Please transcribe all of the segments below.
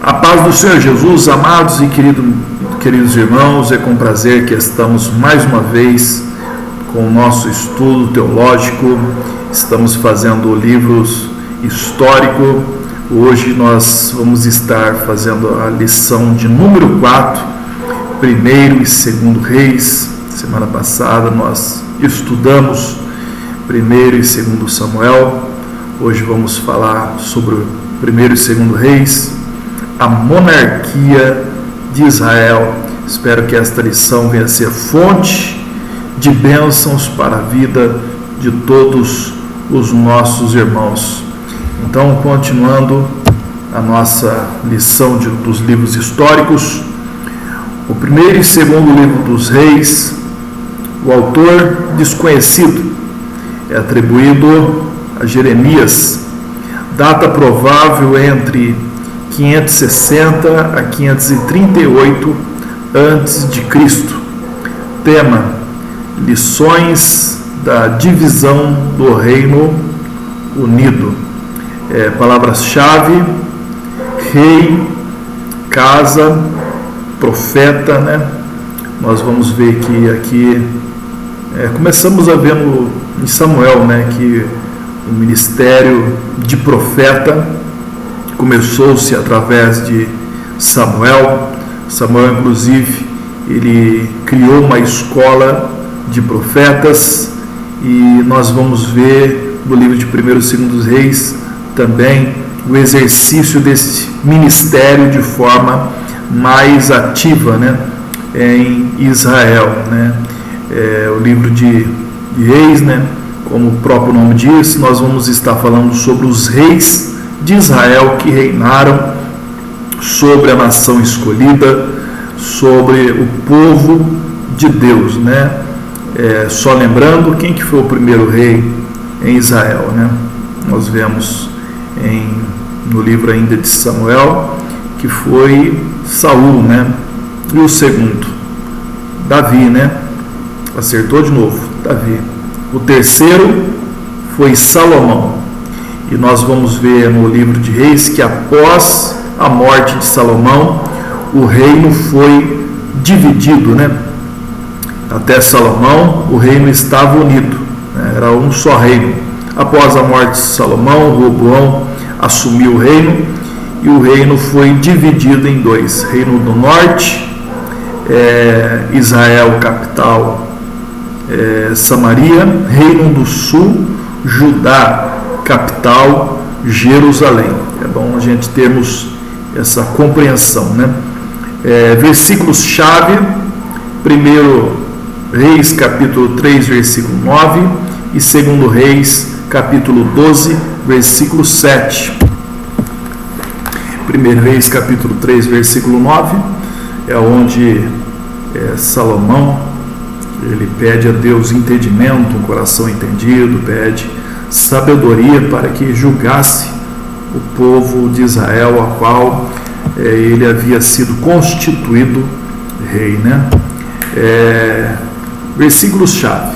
A paz do Senhor Jesus, amados e queridos irmãos, é com prazer que estamos mais uma vez com o nosso estudo teológico. Estamos fazendo livros histórico. Hoje nós vamos estar fazendo a lição de número 4, 1º e 2º Reis. Semana passada nós estudamos 1º e 2º Samuel. Hoje vamos falar sobre 1º e 2º Reis, a monarquia de Israel. Espero que esta lição venha a ser fonte de bênçãos para a vida de todos os nossos irmãos. Então, continuando a nossa lição dos livros históricos, o 1º e 2º livro dos Reis, o autor desconhecido, é atribuído a Jeremias, data provável entre 560 a 538 a.C. Tema: lições da divisão do Reino Unido. Palavras-chave: rei, casa, profeta, né? Nós vamos ver que aqui começamos a ver em Samuel, né, que o ministério de profeta começou-se através de Samuel. Samuel, inclusive, ele criou uma escola de profetas, e nós vamos ver no livro de 1º e 2º Reis também o exercício desse ministério de forma mais ativa, né, em Israel, né? O livro de Reis, né, como o próprio nome diz, nós vamos estar falando sobre os reis de Israel que reinaram sobre a nação escolhida, sobre o povo de Deus, né? Só lembrando, quem que foi o primeiro rei em Israel, né? Nós vemos no livro ainda de Samuel que foi Saul, né? E o segundo, Davi, né? Acertou de novo, Davi. O terceiro foi Salomão. E nós vamos ver no livro de Reis que após a morte de Salomão, o reino foi dividido, né? Até Salomão, o reino estava unido, né? Era um só reino. Após a morte de Salomão, Roboão assumiu o reino, e o reino foi dividido em dois: reino do norte, Israel capital, Samaria; reino do sul, Judá capital, Jerusalém. É bom a gente termos essa compreensão, né? Versículos-chave: 1º Reis, capítulo 3, versículo 9, e 2º Reis, capítulo 12, versículo 7. 1º Reis, capítulo 3, versículo 9, é onde Salomão, ele pede a Deus entendimento, um coração entendido, pede sabedoria para que julgasse o povo de Israel, a qual ele havia sido constituído rei, né? Versículos-chave: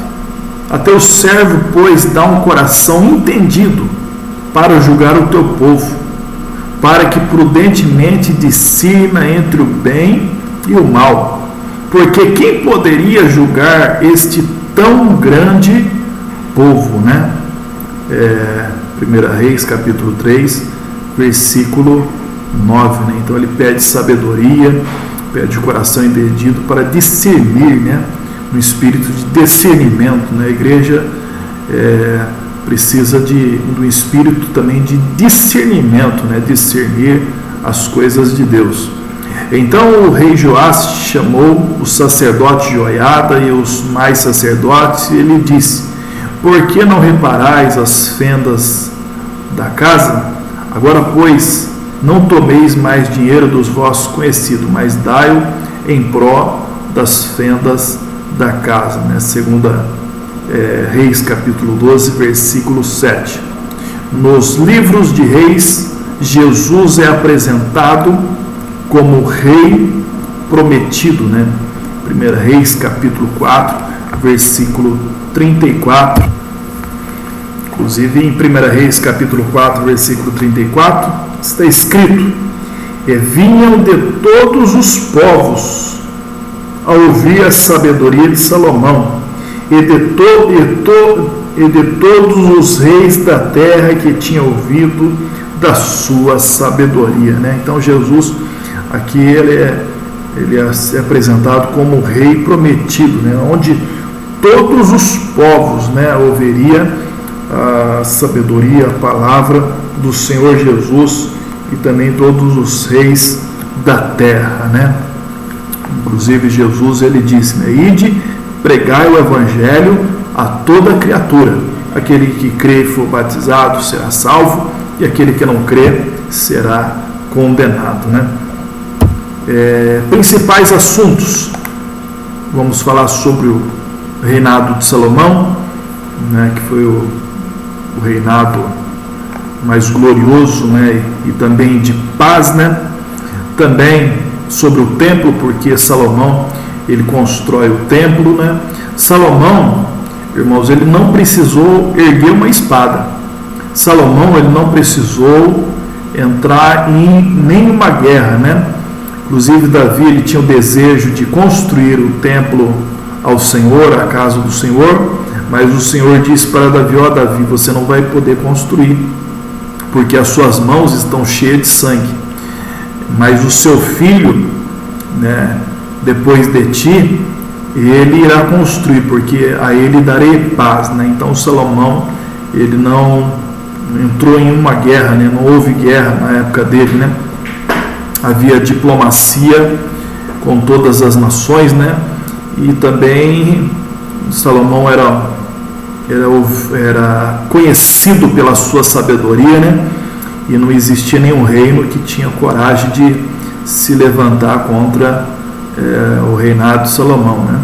a teu servo, pois, dá um coração entendido para julgar o teu povo, para que prudentemente discirna entre o bem e o mal. Porque quem poderia julgar este tão grande povo, né? 1 Reis, capítulo 3, versículo 9, né? Então ele pede sabedoria, pede o coração entendido para discernir, né? No espírito de discernimento, né? A igreja precisa do espírito também de discernimento, né? Discernir as coisas de Deus. Então o rei Joás chamou o sacerdote Joiada e os mais sacerdotes, e ele disse: por que não reparais as fendas da casa? Agora, pois, não tomeis mais dinheiro dos vossos conhecidos, mas dai-o em pró das fendas da casa, né? 2ª Reis, capítulo 12, versículo 7. Nos livros de Reis, Jesus é apresentado como rei prometido, né? 1 Reis, capítulo 4, versículo 34. Inclusive em 1 Reis, capítulo 4, versículo 34, está escrito: vinham de todos os povos a ouvir a sabedoria de Salomão, e de todos os reis da terra que tinham ouvido da sua sabedoria, né? Então Jesus aqui ele é apresentado como o rei prometido, né? Onde todos os povos, né, ouviria a sabedoria, a palavra do Senhor Jesus, e também todos os reis da terra, né? Inclusive Jesus ele disse, né, ide, pregai o evangelho a toda criatura, aquele que crê e for batizado será salvo, e aquele que não crê será condenado, né? Principais assuntos, vamos falar sobre o reinado de Salomão, né, que foi o reinado mais glorioso, né, e também de paz, né? Também sobre o templo, porque Salomão ele constrói o templo, né? Salomão, irmãos, ele não precisou erguer uma espada. Salomão ele não precisou entrar em nenhuma guerra, né? Inclusive Davi ele tinha o desejo de construir o templo ao Senhor, a casa do Senhor, mas o Senhor disse para Davi, ó Davi, você não vai poder construir, porque as suas mãos estão cheias de sangue, mas o seu filho, né, depois de ti, ele irá construir, porque a ele darei paz, né? Então Salomão ele não entrou em uma guerra, né? Não houve guerra na época dele, né? Havia diplomacia com todas as nações, né? E também Salomão era conhecido pela sua sabedoria, né? E não existia nenhum reino que tinha coragem de se levantar contra o reinado de Salomão, né?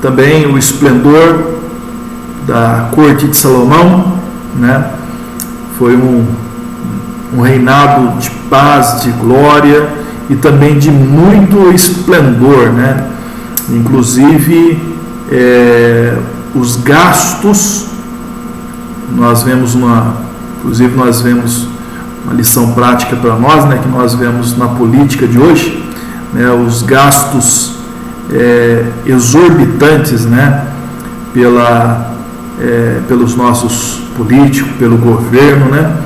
Também o esplendor da corte de Salomão, né? Foi um reinado de paz, de glória e também de muito esplendor, né? Inclusive os gastos, nós vemos uma lição prática para nós, né, que nós vemos na política de hoje, né, os gastos exorbitantes, né, pelos nossos políticos, pelo governo, né.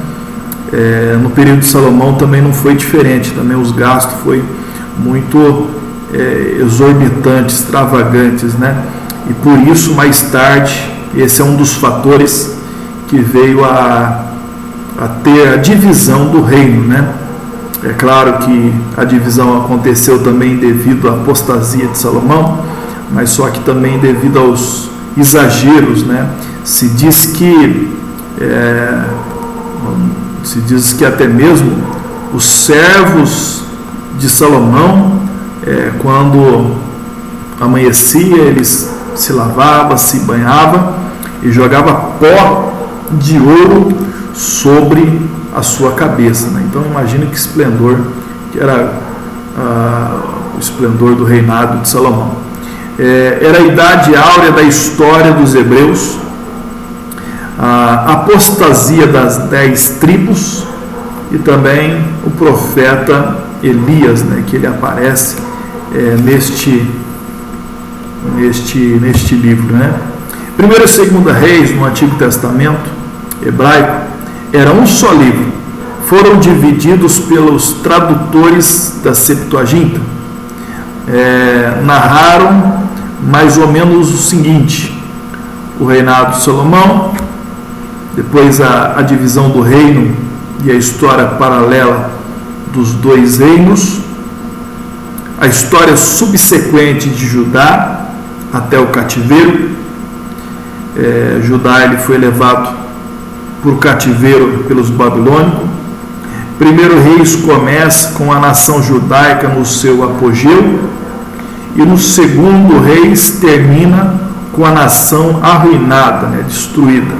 No período de Salomão também não foi diferente, também os gastos foi muito exorbitantes, extravagantes, né? E por isso mais tarde esse é um dos fatores que veio a ter a divisão do reino, né? É claro que a divisão aconteceu também devido à apostasia de Salomão, mas só que também devido aos exageros, né? Se diz que até mesmo os servos de Salomão, quando amanhecia, eles se lavavam, se banhavam e jogavam pó de ouro sobre a sua cabeça, né? Então imagina que esplendor que era o esplendor do reinado de Salomão. Era a idade áurea da história dos hebreus, a apostasia das 10 tribos e também o profeta Elias, né, que ele aparece neste livro, né? 1ª e 2ª Reis no Antigo Testamento hebraico era um só livro, foram divididos pelos tradutores da Septuaginta, narraram mais ou menos o seguinte: o reinado de Salomão, depois a divisão do reino e a história paralela dos dois reinos, a história subsequente de Judá até o cativeiro. Judá ele foi levado por cativeiro pelos babilônicos. 1º Reis começa com a nação judaica no seu apogeu, e no 2º Reis termina com a nação arruinada, né, destruída.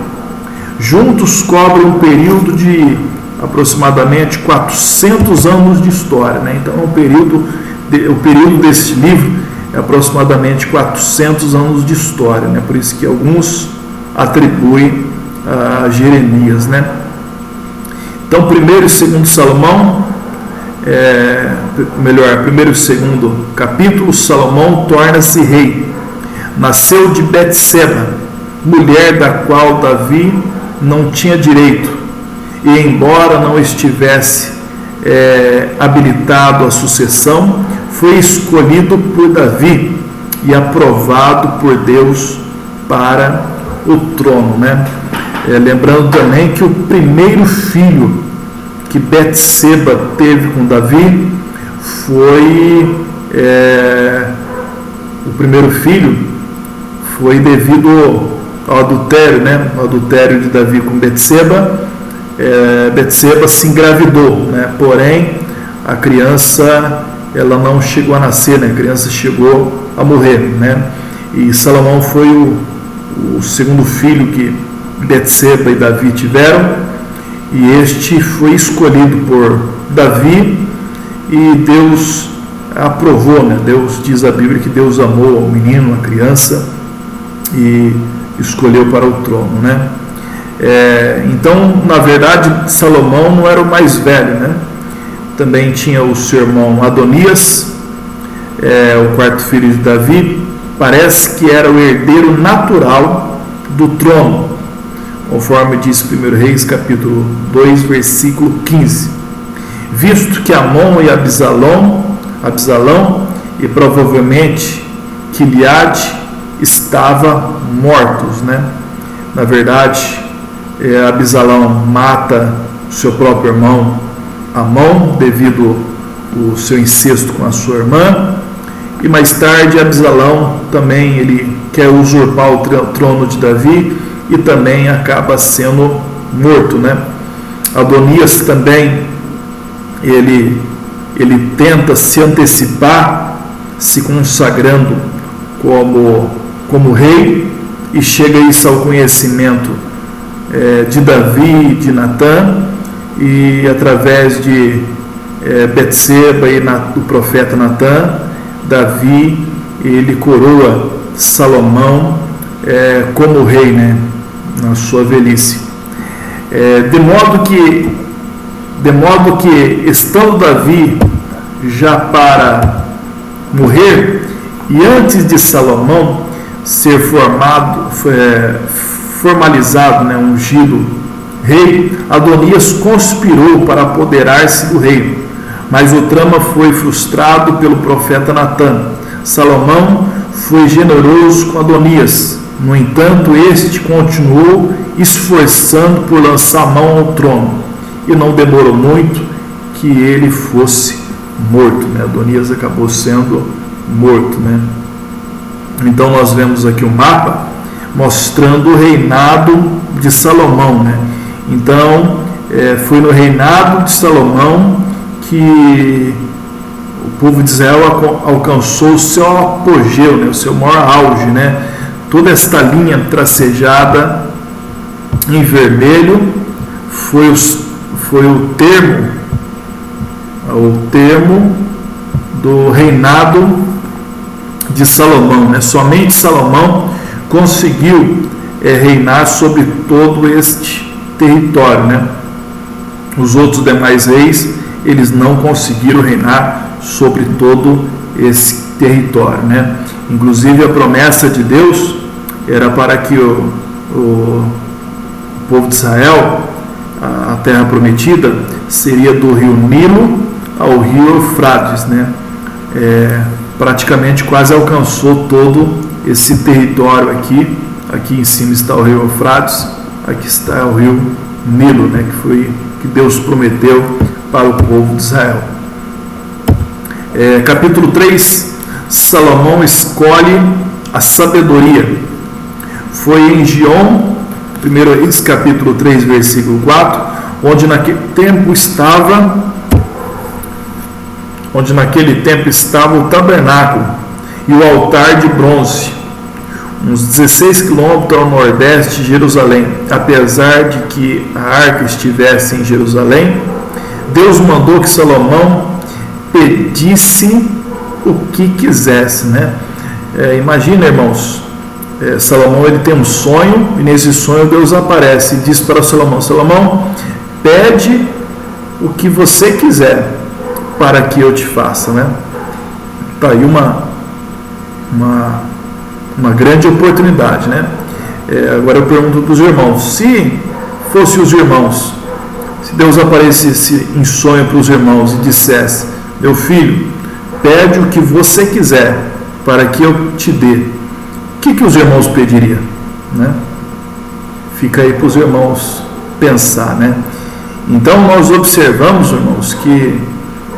Juntos cobrem um período de aproximadamente 400 anos de história, né? Então o período desse livro é aproximadamente 400 anos de história, né? Por isso que alguns atribuem a Jeremias, né? Então 1º e 2º Salomão primeiro e segundo capítulo, Salomão torna-se rei. Nasceu de Betseba, mulher da qual Davi não tinha direito, e embora não estivesse habilitado à sucessão, foi escolhido por Davi e aprovado por Deus para o trono, né? Lembrando também que o primeiro filho que Betseba teve com Davi foi o primeiro filho foi devido ao adultério, né? O adultério de Davi com Betseba. Betseba se engravidou, né? Porém a criança ela não chegou a nascer, né? A criança chegou a morrer, né? E Salomão foi o segundo filho que Betseba e Davi tiveram, e este foi escolhido por Davi e Deus aprovou, né? Deus, diz a Bíblia que Deus amou o menino, a criança, e escolheu para o trono, né? Então, na verdade, Salomão não era o mais velho, né? Também tinha o seu irmão Adonias, o quarto filho de Davi. Parece que era o herdeiro natural do trono, conforme diz 1 Reis capítulo 2, versículo 15. Visto que Amon e Absalão e provavelmente Gileade estavam mortos, né? Na verdade, Absalão mata o seu próprio irmão Amon devido ao seu incesto com a sua irmã, e mais tarde Absalão também ele quer usurpar o trono de Davi e também acaba sendo morto, né? Adonias também ele tenta se antecipar, se consagrando como rei, e chega isso ao conhecimento de Davi e de Natã, e através de Betseba e do profeta Natã, Davi ele coroa Salomão como rei, né, na sua velhice. De modo que estando Davi já para morrer, e antes de Salomão ser formalizado, né, ungido rei, Adonias conspirou para apoderar-se do reino, mas o trama foi frustrado pelo profeta Natã. Salomão foi generoso com Adonias, no entanto este continuou esforçando por lançar mão ao trono, e não demorou muito que ele fosse morto, né? Adonias acabou sendo morto, né? Então nós vemos aqui o mapa mostrando o reinado de Salomão, né? Então foi no reinado de Salomão que o povo de Israel alcançou o seu apogeu, né? O seu maior auge, né? Toda esta linha tracejada em vermelho foi o termo do reinado de Salomão, né? Somente Salomão conseguiu reinar sobre todo este território, né? Os outros demais reis, eles não conseguiram reinar sobre todo esse território, né? Inclusive a promessa de Deus era para que o povo de Israel, a terra prometida, seria do rio Nilo ao rio Eufrates, né? Praticamente quase alcançou todo esse território aqui. Aqui em cima está o rio Eufrates, aqui está o rio Nilo, né? Que Deus prometeu para o povo de Israel. Capítulo 3, Salomão escolhe a sabedoria. Foi em Gion, 1 Reis capítulo 3, versículo 4, onde naquele tempo estava o tabernáculo e o altar de bronze, uns 16 quilômetros ao nordeste de Jerusalém. Apesar de que a arca estivesse em Jerusalém, Deus mandou que Salomão pedisse o que quisesse, né? Imagina, irmãos, Salomão ele tem um sonho, e nesse sonho Deus aparece e diz para Salomão: Salomão, pede o que você quiser, para que eu te faça, né? Tá aí uma grande oportunidade, né? Agora eu pergunto para os irmãos, se fosse os irmãos, se Deus aparecesse em sonho para os irmãos e dissesse: meu filho, pede o que você quiser para que eu te dê, o que os irmãos pediriam, né? Fica aí para os irmãos pensar, né? Então nós observamos, irmãos, que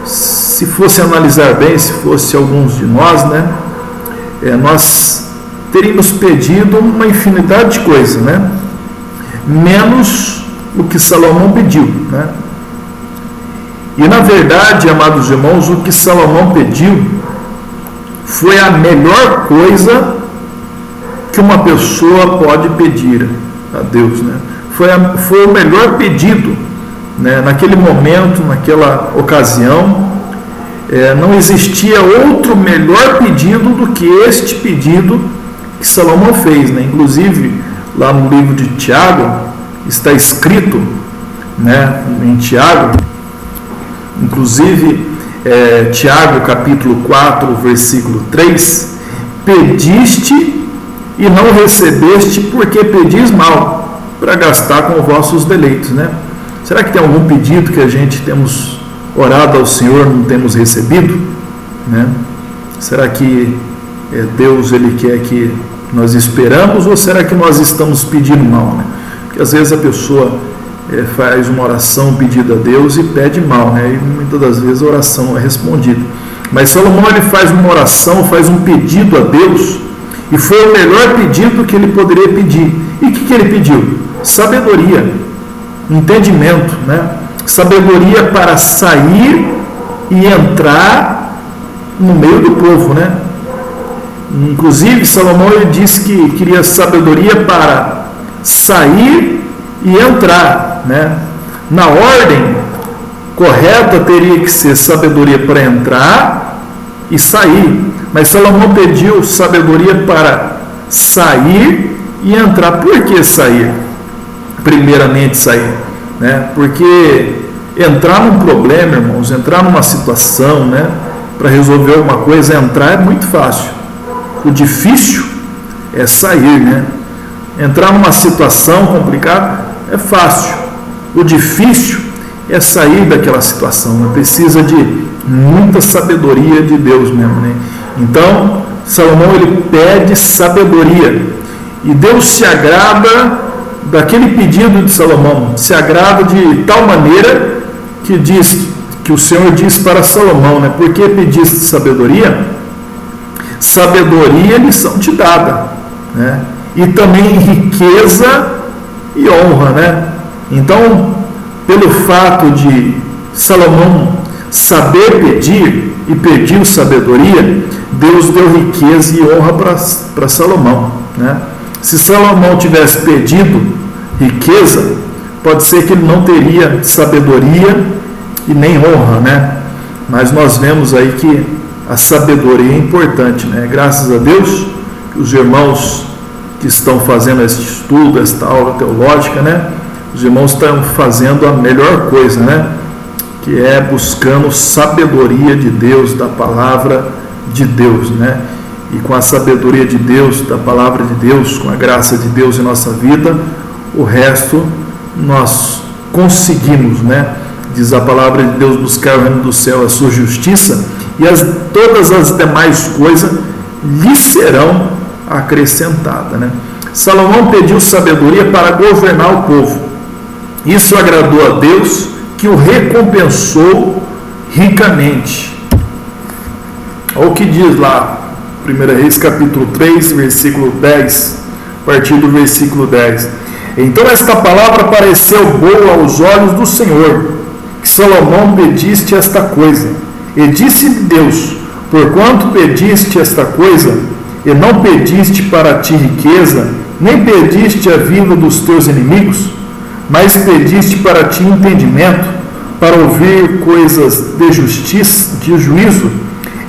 se fosse analisar bem, se fosse alguns de nós, né, nós teríamos pedido uma infinidade de coisas, né, menos o que Salomão pediu, né? E na verdade, amados irmãos, o que Salomão pediu foi a melhor coisa que uma pessoa pode pedir a Deus, né? Foi o melhor pedido, né? Naquele momento, naquela ocasião, não existia outro melhor pedido do que este pedido que Salomão fez, né? Inclusive, lá no livro de Tiago, está escrito, né, em Tiago, inclusive, Tiago capítulo 4, versículo 3, pediste e não recebeste porque pedis mal, para gastar com os vossos deleitos, né? Será que tem algum pedido que a gente temos orado ao Senhor e não temos recebido, né? Será que Deus ele quer que nós esperamos, ou será que nós estamos pedindo mal, né? Porque às vezes a pessoa faz uma oração, um pedido a Deus e pede mal, né? E muitas das vezes a oração não é respondida. Mas Salomão ele faz uma oração, faz um pedido a Deus, e foi o melhor pedido que ele poderia pedir. E o que ele pediu? Sabedoria, entendimento, né? Sabedoria para sair e entrar no meio do povo, né? Inclusive Salomão ele disse que queria sabedoria para sair e entrar, né? Na ordem correta teria que ser sabedoria para entrar e sair, mas Salomão pediu sabedoria para sair e entrar. Por que sair? Primeiramente sair, né? Porque entrar num problema, irmãos, entrar numa situação, né, para resolver alguma coisa, entrar é muito fácil. O difícil é sair, né? Entrar numa situação complicada é fácil. O difícil é sair daquela situação, né? Precisa de muita sabedoria de Deus mesmo, né? Então, Salomão ele pede sabedoria, e Deus se agrada daquele pedido de Salomão, se agrada de tal maneira que o Senhor diz para Salomão, né? Por que pediste sabedoria? Sabedoria lhe são te dada, né? E também riqueza e honra, né? Então, pelo fato de Salomão saber pedir e pediu sabedoria, Deus deu riqueza e honra para Salomão, né? Se Salomão tivesse pedido riqueza, pode ser que ele não teria sabedoria e nem honra, né? Mas nós vemos aí que a sabedoria é importante, né? Graças a Deus que os irmãos que estão fazendo esse estudo, esta aula teológica, né? Os irmãos estão fazendo a melhor coisa, né? Que é buscando sabedoria de Deus, da palavra de Deus, né? E com a sabedoria de Deus, da palavra de Deus, com a graça de Deus em nossa vida, o resto nós conseguimos, né? Diz a palavra de Deus: buscar o reino do céu, a sua justiça, e todas as demais coisas lhe serão acrescentadas, né? Salomão pediu sabedoria para governar o povo. Isso agradou a Deus, que o recompensou ricamente. Olha o que diz lá, 1 Reis capítulo 3, versículo 10, a partir do versículo 10. Então esta palavra pareceu boa aos olhos do Senhor, que Salomão pediste esta coisa. E disse-lhe Deus: porquanto pediste esta coisa, e não pediste para ti riqueza, nem pediste a vida dos teus inimigos, mas pediste para ti entendimento, para ouvir coisas de justiça, de juízo,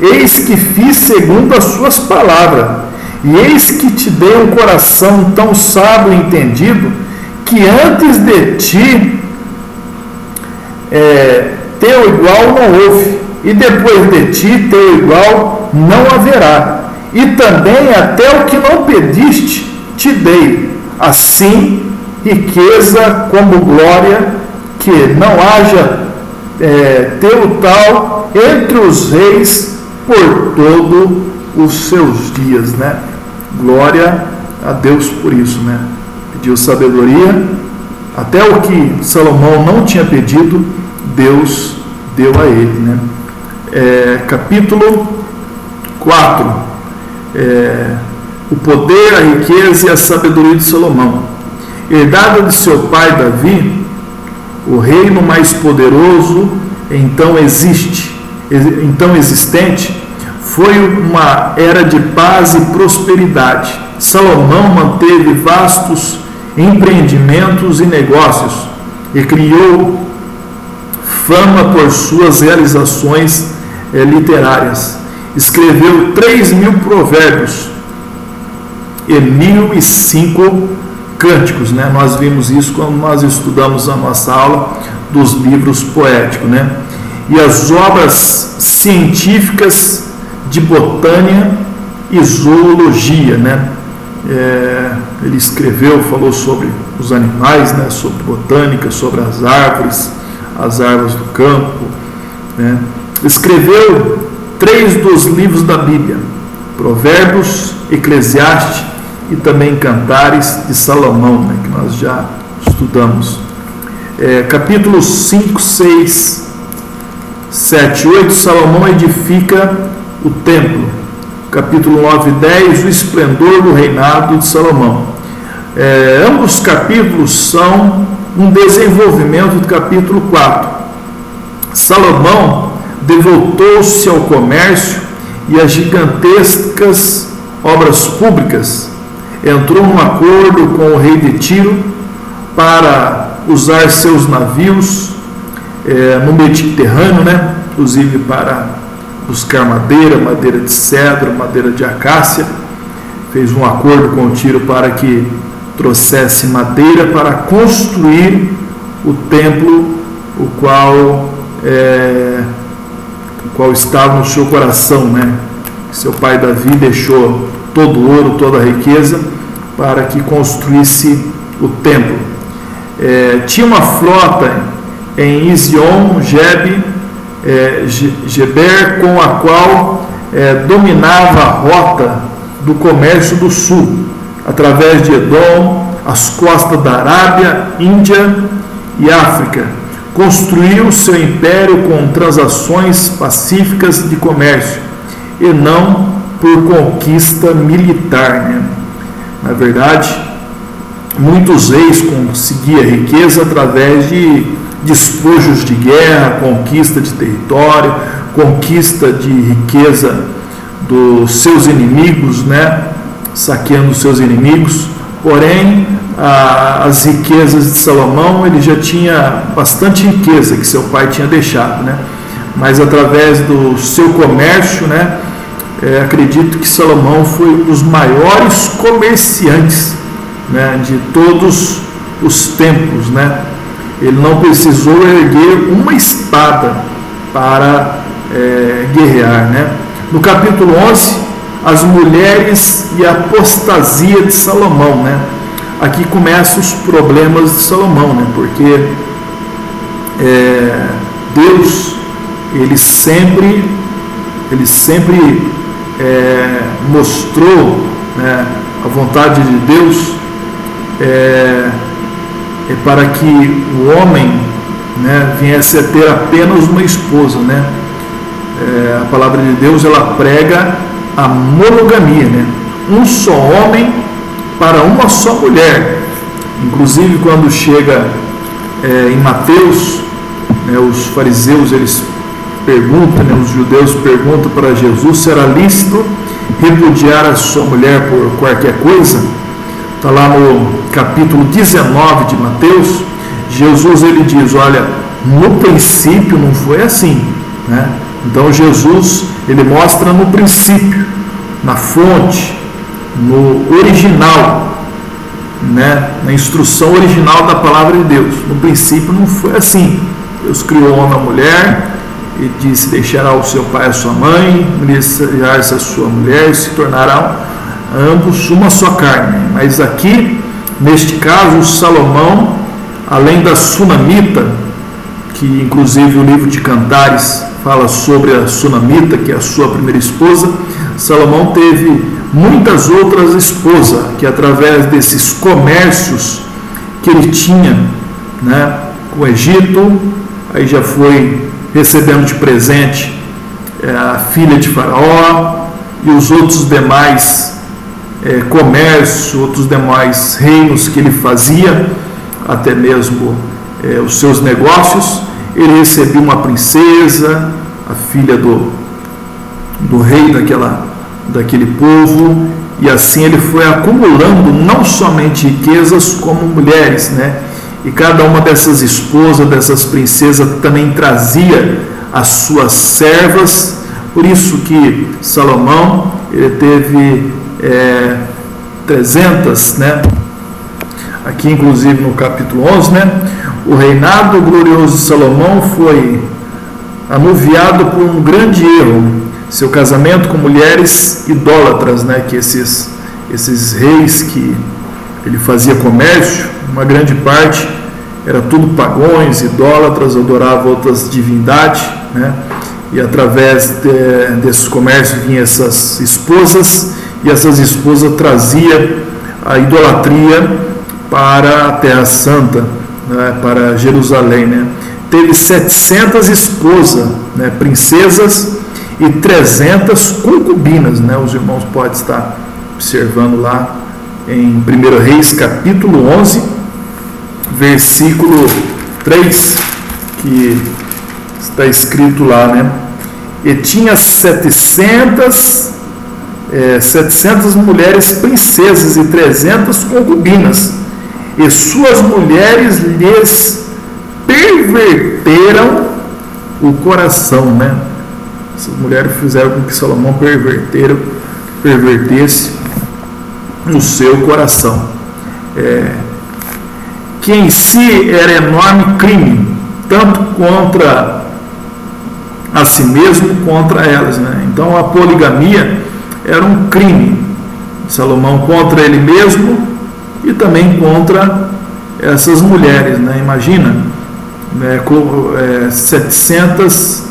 eis que fiz segundo as suas palavras, e eis que te dei um coração tão sábio e entendido, que antes de ti teu igual não houve, e depois de ti teu igual não haverá. E também até o que não pediste te dei, assim riqueza como glória, que não haja teu tal entre os reis por todo os seus dias, né? Glória a Deus por isso, né? Pediu sabedoria, até o que Salomão não tinha pedido, Deus deu a ele, né? Capítulo 4, o poder, a riqueza e a sabedoria de Salomão. Herdada de seu pai Davi, o reino mais poderoso então existente, foi uma era de paz e prosperidade. Salomão manteve vastos empreendimentos e negócios e criou fama por suas realizações literárias. Escreveu 3.000 provérbios e 1.005 cânticos, né? Nós vimos isso quando nós estudamos a nossa aula dos livros poéticos, né? E as obras científicas de botânia e zoologia, né? Ele escreveu, falou sobre os animais, né? Sobre botânica, sobre as árvores do campo, né? Escreveu 3 dos livros da Bíblia: Provérbios, Eclesiastes e também Cantares de Salomão, né? Que nós já estudamos. Capítulos 5, 6, 7, 8, Salomão edifica o templo. Capítulo 9 e 10, o esplendor do reinado de Salomão. Ambos os capítulos são um desenvolvimento do capítulo 4. Salomão devotou-se ao comércio e às gigantescas obras públicas. Entrou num acordo com o rei de Tiro para usar seus navios no Mediterrâneo, né? Inclusive para buscar madeira de cedro, madeira de acácia. Fez um acordo com o Tiro para que trouxesse madeira para construir o templo, o qual estava no seu coração, né? Seu pai Davi deixou todo o ouro, toda a riqueza para que construísse o templo. Tinha uma frota em Ezion, Geber, com a qual dominava a rota do comércio do sul, através de Edom, as costas da Arábia, Índia e África. Construiu seu império com transações pacíficas de comércio e não por conquista militar, né? Na verdade, muitos reis conseguiam riqueza através de despojos de guerra, conquista de território, conquista de riqueza dos seus inimigos, né? Saqueando os seus inimigos. Porém, as riquezas de Salomão, ele já tinha bastante riqueza que seu pai tinha deixado, né? Mas através do seu comércio, né? Acredito que Salomão foi um dos maiores comerciantes, né? De todos os tempos, né? Ele não precisou erguer uma espada para guerrear, né? No capítulo 11, as mulheres e a apostasia de Salomão, né? Aqui começam os problemas de Salomão, né? Porque Deus, ele sempre mostrou, né, a vontade de Deus para que o homem, né, viesse a ter apenas uma esposa, né? A palavra de Deus, ela prega a monogamia, né? Um só homem para uma só mulher. Inclusive, quando chega em Mateus, né, os fariseus, eles perguntam, né, os judeus perguntam para Jesus se era lícito repudiar a sua mulher por qualquer coisa. Está lá no capítulo 19 de Mateus. Jesus, ele diz: olha, no princípio não foi assim, né? Então Jesus, ele mostra no princípio, na fonte, no original, né? Na instrução original da palavra de Deus. No princípio não foi assim. Deus criou o homem e a mulher e disse: deixará o seu pai e a sua mãe, unirá-se a sua mulher, e se tornarão ambos uma só carne. Mas aqui, neste caso, Salomão, além da sunamita, que inclusive o livro de Cantares fala sobre a sunamita, que é a sua primeira esposa, Salomão teve muitas outras esposas, que através desses comércios que ele tinha, né, com o Egito, aí já foi recebendo de presente a filha de Faraó e os outros demais comércios, outros demais reinos que ele fazia, até mesmo os seus negócios. Ele recebia uma princesa, a filha do rei daquele povo, e assim ele foi acumulando não somente riquezas como mulheres, né? E cada uma dessas esposas, dessas princesas, também trazia as suas servas. Por isso que Salomão ele teve 300, né? Aqui inclusive no capítulo 11, né? O reinado glorioso de Salomão foi anuviado por um grande erro, seu casamento com mulheres idólatras, né? Que esses reis que ele fazia comércio, uma grande parte era tudo pagões, idólatras, adoravam outras divindades, né? E através desses comércios vinham essas esposas, e essas esposas traziam a idolatria para a Terra Santa, né? Para Jerusalém, né? Teve 700 esposas, né? Princesas, e 300 concubinas, né? Os irmãos podem estar observando lá em 1 Reis capítulo 11, versículo 3, que está escrito lá, né? E tinha 700 mulheres princesas e 300 concubinas, e suas mulheres lhes perverteram o coração, né? Essas mulheres fizeram com que Salomão pervertesse o seu coração, que em si era enorme crime, tanto contra a si mesmo, contra elas, né? Então a poligamia era um crime de Salomão contra ele mesmo e também contra essas mulheres, né? Imagina, né? 700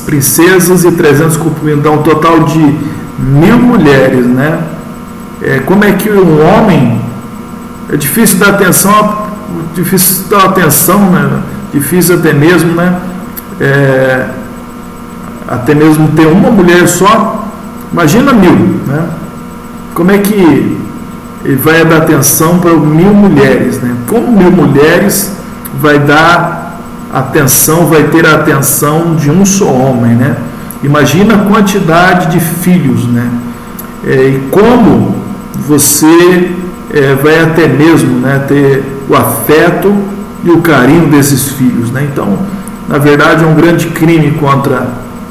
princesas e 300 concubinas, dá um total de 1000 mulheres, né? Como é que um homem, é difícil dar atenção, né? Difícil até mesmo, né? Até mesmo ter uma mulher só, imagina 1000, né? Como é que ele vai dar atenção para 1000 mulheres, né? Como 1000 mulheres vai dar atenção, vai ter a atenção de um só homem, né? Imagina a quantidade de filhos, né? E como você vai até mesmo, né, ter o afeto e o carinho desses filhos, né? Então, na verdade, é um grande crime contra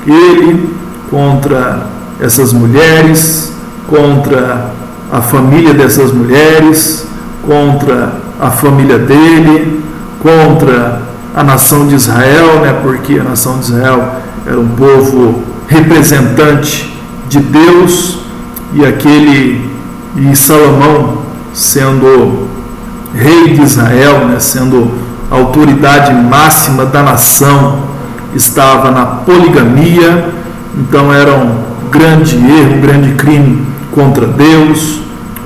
ele, contra essas mulheres, contra a família dessas mulheres, contra a família dele, contra a nação de Israel, né? Porque a nação de Israel era um povo representante de Deus, e Salomão, sendo rei de Israel, né? Sendo a autoridade máxima da nação, estava na poligamia. Então era um grande erro, um grande crime contra Deus,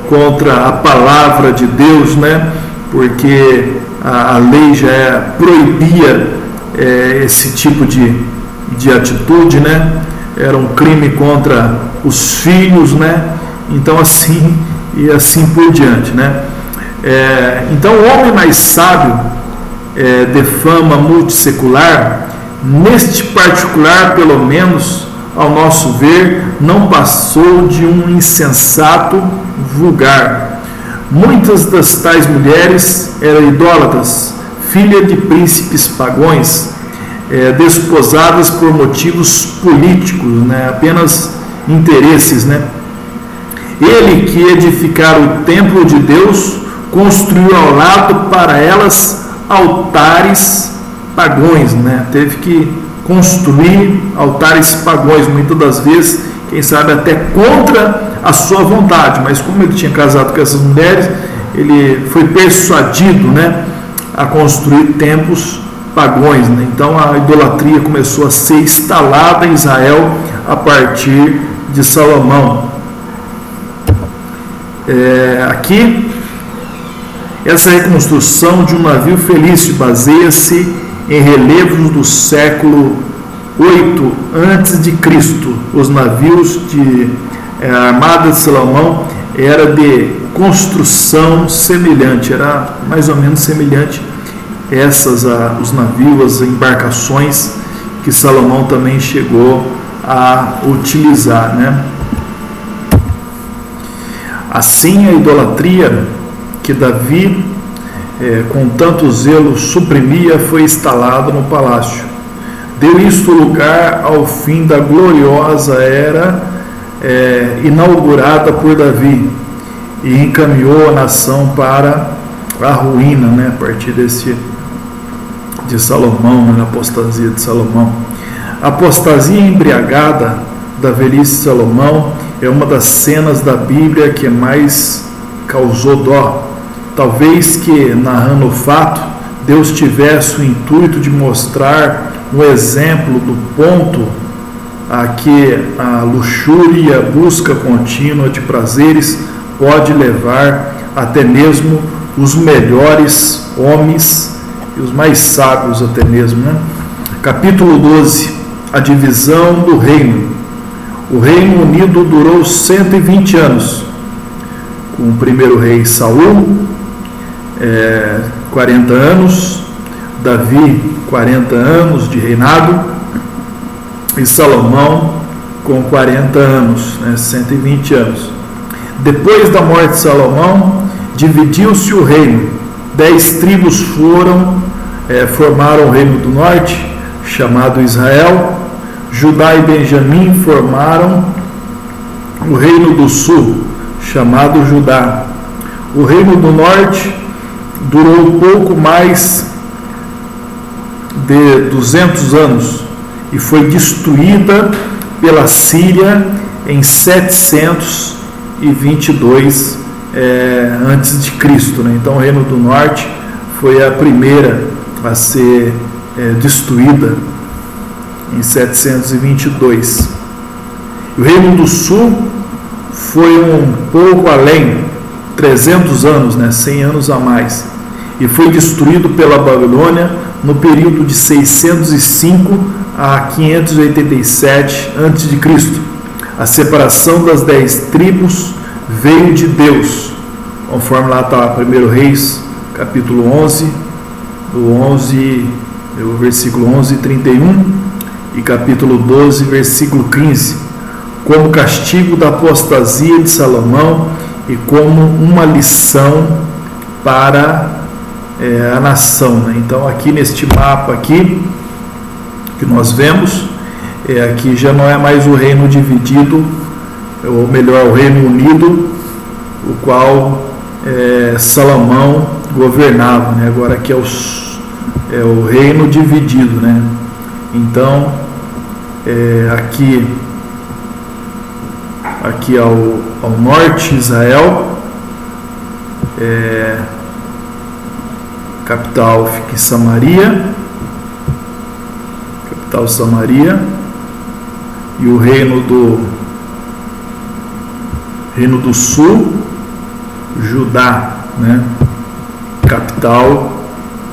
contra a palavra de Deus, né? Porque a lei já proibia esse tipo de atitude, né? Era um crime contra os filhos, né? Então assim e assim por diante, né? Então o homem mais sábio de fama multissecular, neste particular, pelo menos ao nosso ver, não passou de um insensato vulgar. Muitas das tais mulheres eram idólatras, filha de príncipes pagões, desposadas por motivos políticos, né? Apenas interesses, né? Ele que edificara o templo de Deus, construiu ao lado para elas altares pagões, né? Teve que construir altares pagãos, muitas das vezes, quem sabe até contra a sua vontade, mas como ele tinha casado com essas mulheres, ele foi persuadido, né, a construir templos pagãos, né? Então a idolatria começou a ser instalada em Israel a partir de Salomão. Aqui, essa reconstrução de um navio felício baseia-se em relevos do século 8 a.C. Os navios de armada de Salomão era de construção semelhante, era mais ou menos semelhante os navios, as embarcações que Salomão também chegou a utilizar, né? Assim, a idolatria que Davi, com tanto zelo, suprimia, foi instalada no palácio. Deu isto lugar ao fim da gloriosa era inaugurada por Davi e encaminhou a nação para a ruína, né, a partir de Salomão, na apostasia de Salomão. A apostasia embriagada da velhice de Salomão é uma das cenas da Bíblia que mais causou dó. Talvez que, narrando o fato, Deus tivesse o intuito de mostrar um exemplo do ponto a que a luxúria e a busca contínua de prazeres pode levar até mesmo os melhores homens e os mais sábios até mesmo, né? Capítulo 12, a divisão do reino. O Reino Unido durou 120 anos, com o primeiro rei Saul, 40 anos, Davi, 40 anos de reinado, e Salomão com 40 anos, 120 anos. Depois da morte de Salomão, dividiu-se o reino. 10 tribos formaram o reino do norte, chamado Israel. Judá e Benjamim formaram o reino do sul, chamado Judá. O reino do norte durou pouco mais de 200 anos e foi destruída pela Síria em 722 antes de Cristo, né? Então o reino do norte foi a primeira a ser destruída em 722. O reino do sul foi um pouco além, 300 anos, 100 anos a mais, e foi destruído pela Babilônia no período de 605 a 587 a.C. A separação das 10 tribos veio de Deus, conforme lá está 1 Reis, capítulo 11, versículo 11 e 31, e capítulo 12, versículo 15, como castigo da apostasia de Salomão e como uma lição para a nação, né? Então aqui neste mapa aqui que nós vemos, aqui já não é mais o reino dividido, ou melhor, o reino unido, o qual Salomão governava, né? Agora aqui é o reino dividido, né? Então aqui ao norte, Israel, capital fica em Samaria, e o reino do sul, Judá, né? Capital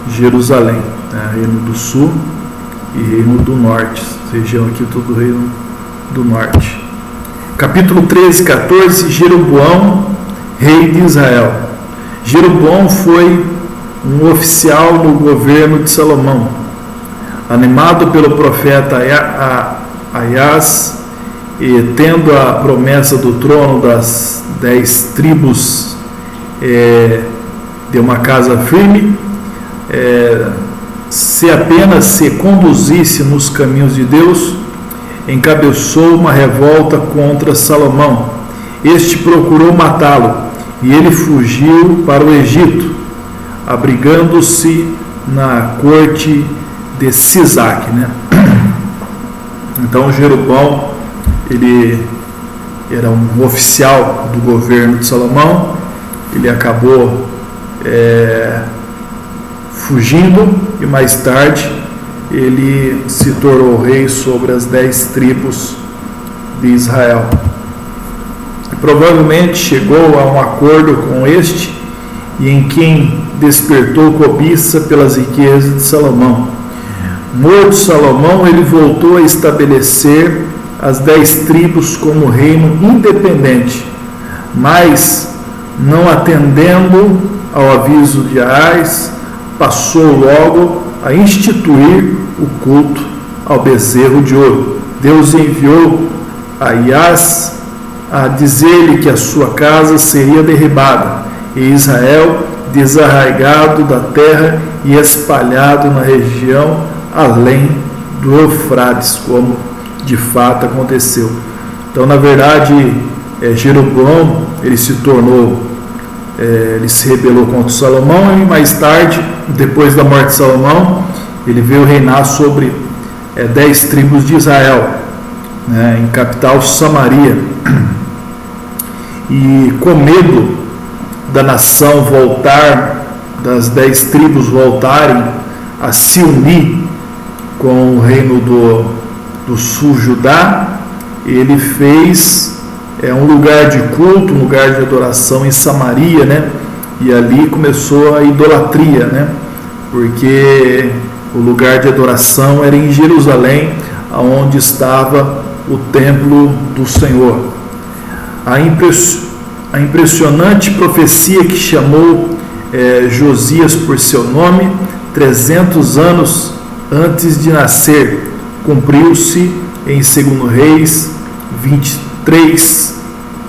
Jerusalém, né? Reino do sul e reino do norte, região aqui todo o reino do norte. Capítulo 13 e 14, Jeroboão, rei de Israel. Jeroboão foi um oficial no governo de Salomão. Animado pelo profeta Aias e tendo a promessa do trono das 10 tribos de uma casa firme, se apenas se conduzisse nos caminhos de Deus, encabeçou uma revolta contra Salomão. Este procurou matá-lo e ele fugiu para o Egito, abrigando-se na corte de Sisaque, né? Então Jeroboão, ele era um oficial do governo de Salomão, ele acabou fugindo e mais tarde ele se tornou rei sobre as 10 tribos de Israel. Provavelmente chegou a um acordo com este e em quem despertou cobiça pelas riquezas de Salomão. Morto Salomão, ele voltou a estabelecer as 10 tribos como reino independente, mas não atendendo ao aviso de Ahaz, passou logo a instituir o culto ao bezerro de ouro. Deus enviou a Ahaz a dizer-lhe que a sua casa seria derribada e Israel desarraigado da terra e espalhado na região além do Eufrates, como de fato aconteceu. Então, na verdade, Jeroboão, ele se rebelou contra Salomão e mais tarde, depois da morte de Salomão, ele veio reinar sobre 10 tribos de Israel, né, em capital Samaria. E com medo da nação das 10 tribos voltarem a se unir com o reino do sul Judá, ele fez um lugar de culto, um lugar de adoração em Samaria, né? E ali começou a idolatria, né? Porque o lugar de adoração era em Jerusalém, onde estava o templo do Senhor. A impressionante profecia que chamou Josias por seu nome, 300 anos antes de nascer, cumpriu-se em 2 Reis 23,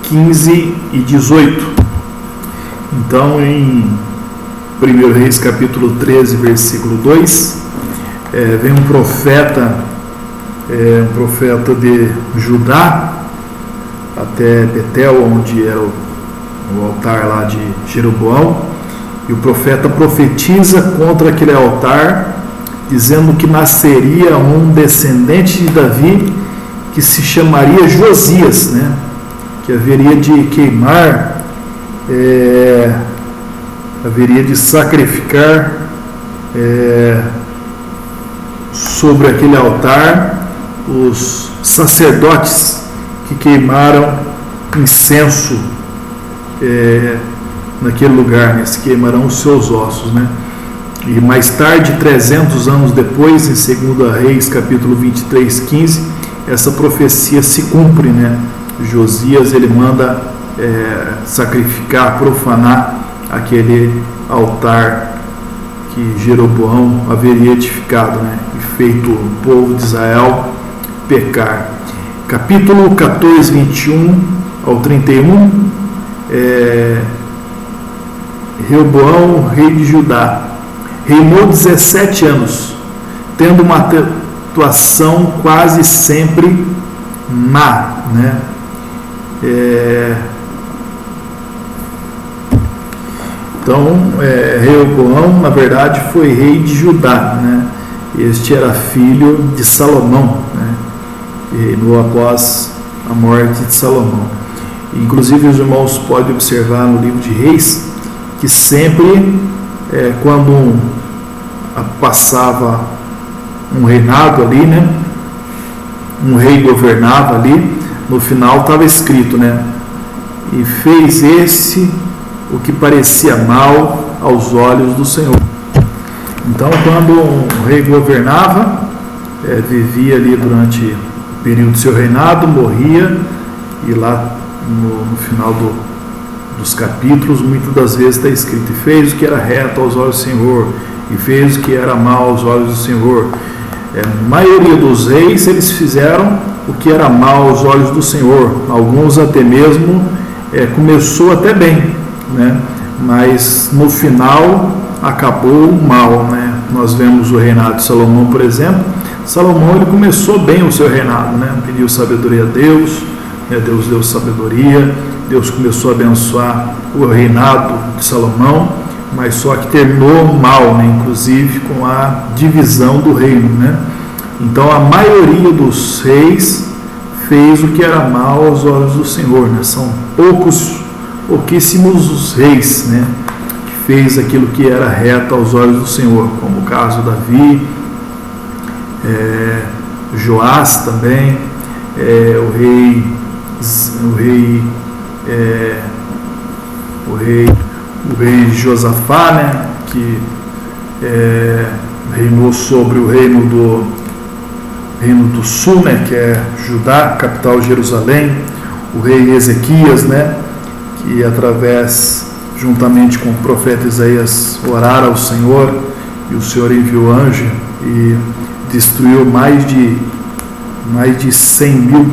15 e 18. Então, em 1 Reis capítulo 13, versículo 2, vem um profeta de Judá até Betel, onde era o altar lá de Jeroboão, e o profeta profetiza contra aquele altar, dizendo que nasceria um descendente de Davi que se chamaria Josias, né? Que haveria de queimar, haveria de sacrificar sobre aquele altar os sacerdotes que queimaram incenso naquele lugar, né? Se queimarão os seus ossos, né? E mais tarde, 300 anos depois, em 2 Reis capítulo 23, 15, essa profecia se cumpre, né? Josias, ele manda sacrificar, profanar aquele altar que Jeroboão haveria edificado, né? E feito o povo de Israel pecar. Capítulo 14, 21 ao 31, Reoboão, rei de Judá, reinou 17 anos, tendo uma atuação quase sempre má, né? Então, Reoboão, na verdade, foi rei de Judá, né? Este era filho de Salomão, né? E reinou após a morte de Salomão. Inclusive, os irmãos podem observar no livro de Reis que sempre, quando passava um reinado ali, né? Um rei governava ali, no final estava escrito, né? E fez esse o que parecia mal aos olhos do Senhor. Então, quando um rei governava, vivia ali durante o período do seu reinado, morria, e lá no final dos capítulos, muitas das vezes está escrito: e fez o que era reto aos olhos do Senhor, e fez o que era mal aos olhos do Senhor. A maioria dos reis, eles fizeram o que era mal aos olhos do Senhor. Alguns até mesmo começou até bem, né? Mas no final acabou mal, né? Nós vemos o reinado de Salomão, por exemplo. Salomão, ele começou bem o seu reinado, né? Pediu sabedoria a Deus, né? Deus deu sabedoria, Deus começou a abençoar o reinado de Salomão, mas só que terminou mal, né? Inclusive com a divisão do reino, né? Então a maioria dos reis fez o que era mal aos olhos do Senhor, né? São pouquíssimos os reis, né, que fez aquilo que era reto aos olhos do Senhor, como o caso de Davi, Joás também, o rei Josafá, né, que reinou sobre o reino do sul, né, que é Judá, capital Jerusalém, o rei Ezequias, né, que juntamente com o profeta Isaías, orara ao Senhor, e o Senhor enviou anjo e destruiu mais de 100 mil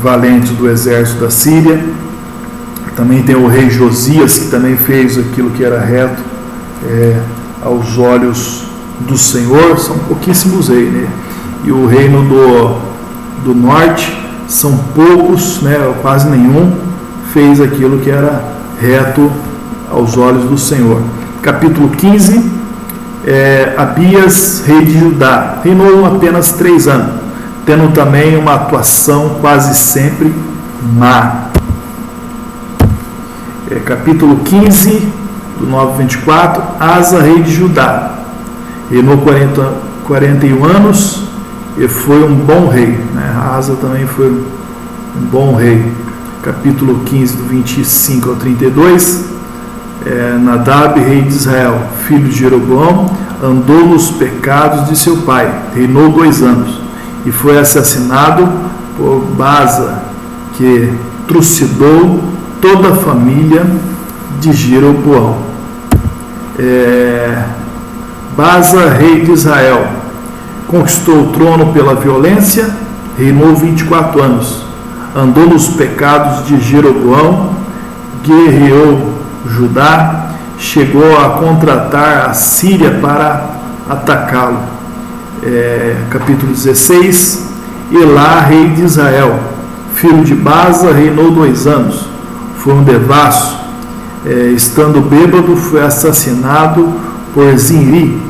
valentes do exército da Síria. Também tem o rei Josias, que também fez aquilo que era reto aos olhos do Senhor. São pouquíssimos reis, né? E o reino do norte são poucos, né? Quase nenhum fez aquilo que era reto aos olhos do Senhor. Capítulo 15, Abias, rei de Judá, reinou apenas 3 anos, tendo também uma atuação quase sempre má. Capítulo 15, do 9 a 24, Asa, rei de Judá, reinou 41 anos e foi um bom rei, né? Asa também foi um bom rei. Capítulo 15, do 25 ao 32, Nadab, rei de Israel, filho de Jeroboão, andou nos pecados de seu pai, reinou 2 anos, e foi assassinado por Baasa, que trucidou toda a família de Jeroboão. Baasa, rei de Israel, conquistou o trono pela violência, reinou 24 anos, andou nos pecados de Jeroboão, guerreou Judá, chegou a contratar a Síria para atacá-lo. Capítulo 16, Elá, rei de Israel, filho de Baasa, reinou 2 anos, foi um devasso, estando bêbado, foi assassinado por Zinri,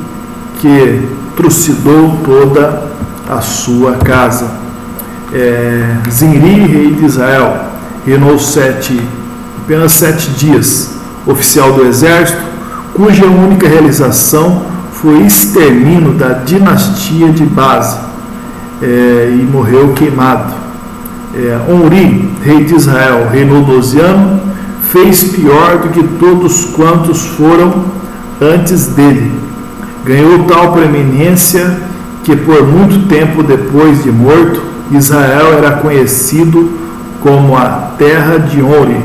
que trucidou toda a sua casa. Zinri, rei de Israel, reinou apenas 7 dias, oficial do exército, cuja única realização foi extermínio da dinastia de Baasa, e morreu queimado. Onri, rei de Israel, reinou 12 anos, fez pior do que todos quantos foram antes dele. Ganhou tal preeminência que por muito tempo depois de morto, Israel era conhecido como a terra de Onri.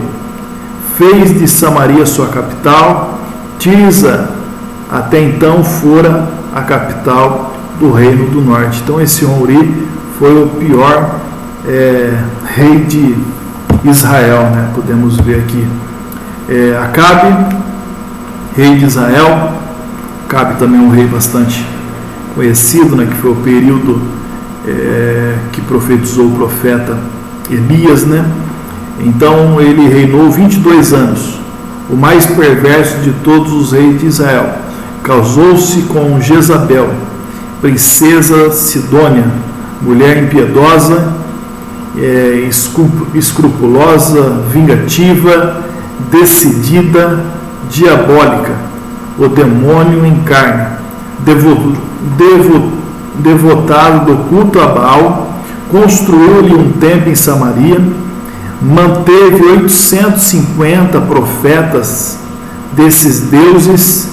Fez de Samaria sua capital. Tirza até então fora a capital do reino do norte. Então esse Onri foi o pior rei de Israel, né? Podemos ver aqui. Acabe, rei de Israel. Acabe também um rei bastante conhecido, né? Que foi o período que profetizou o profeta Elias, né? Então ele reinou 22 anos, o mais perverso de todos os reis de Israel. Casou-se com Jezabel, princesa Sidônia, mulher impiedosa, escrupulosa, vingativa, decidida, diabólica, o demônio em carne, devotado do culto a Baal, construiu-lhe um templo em Samaria, manteve 850 profetas desses deuses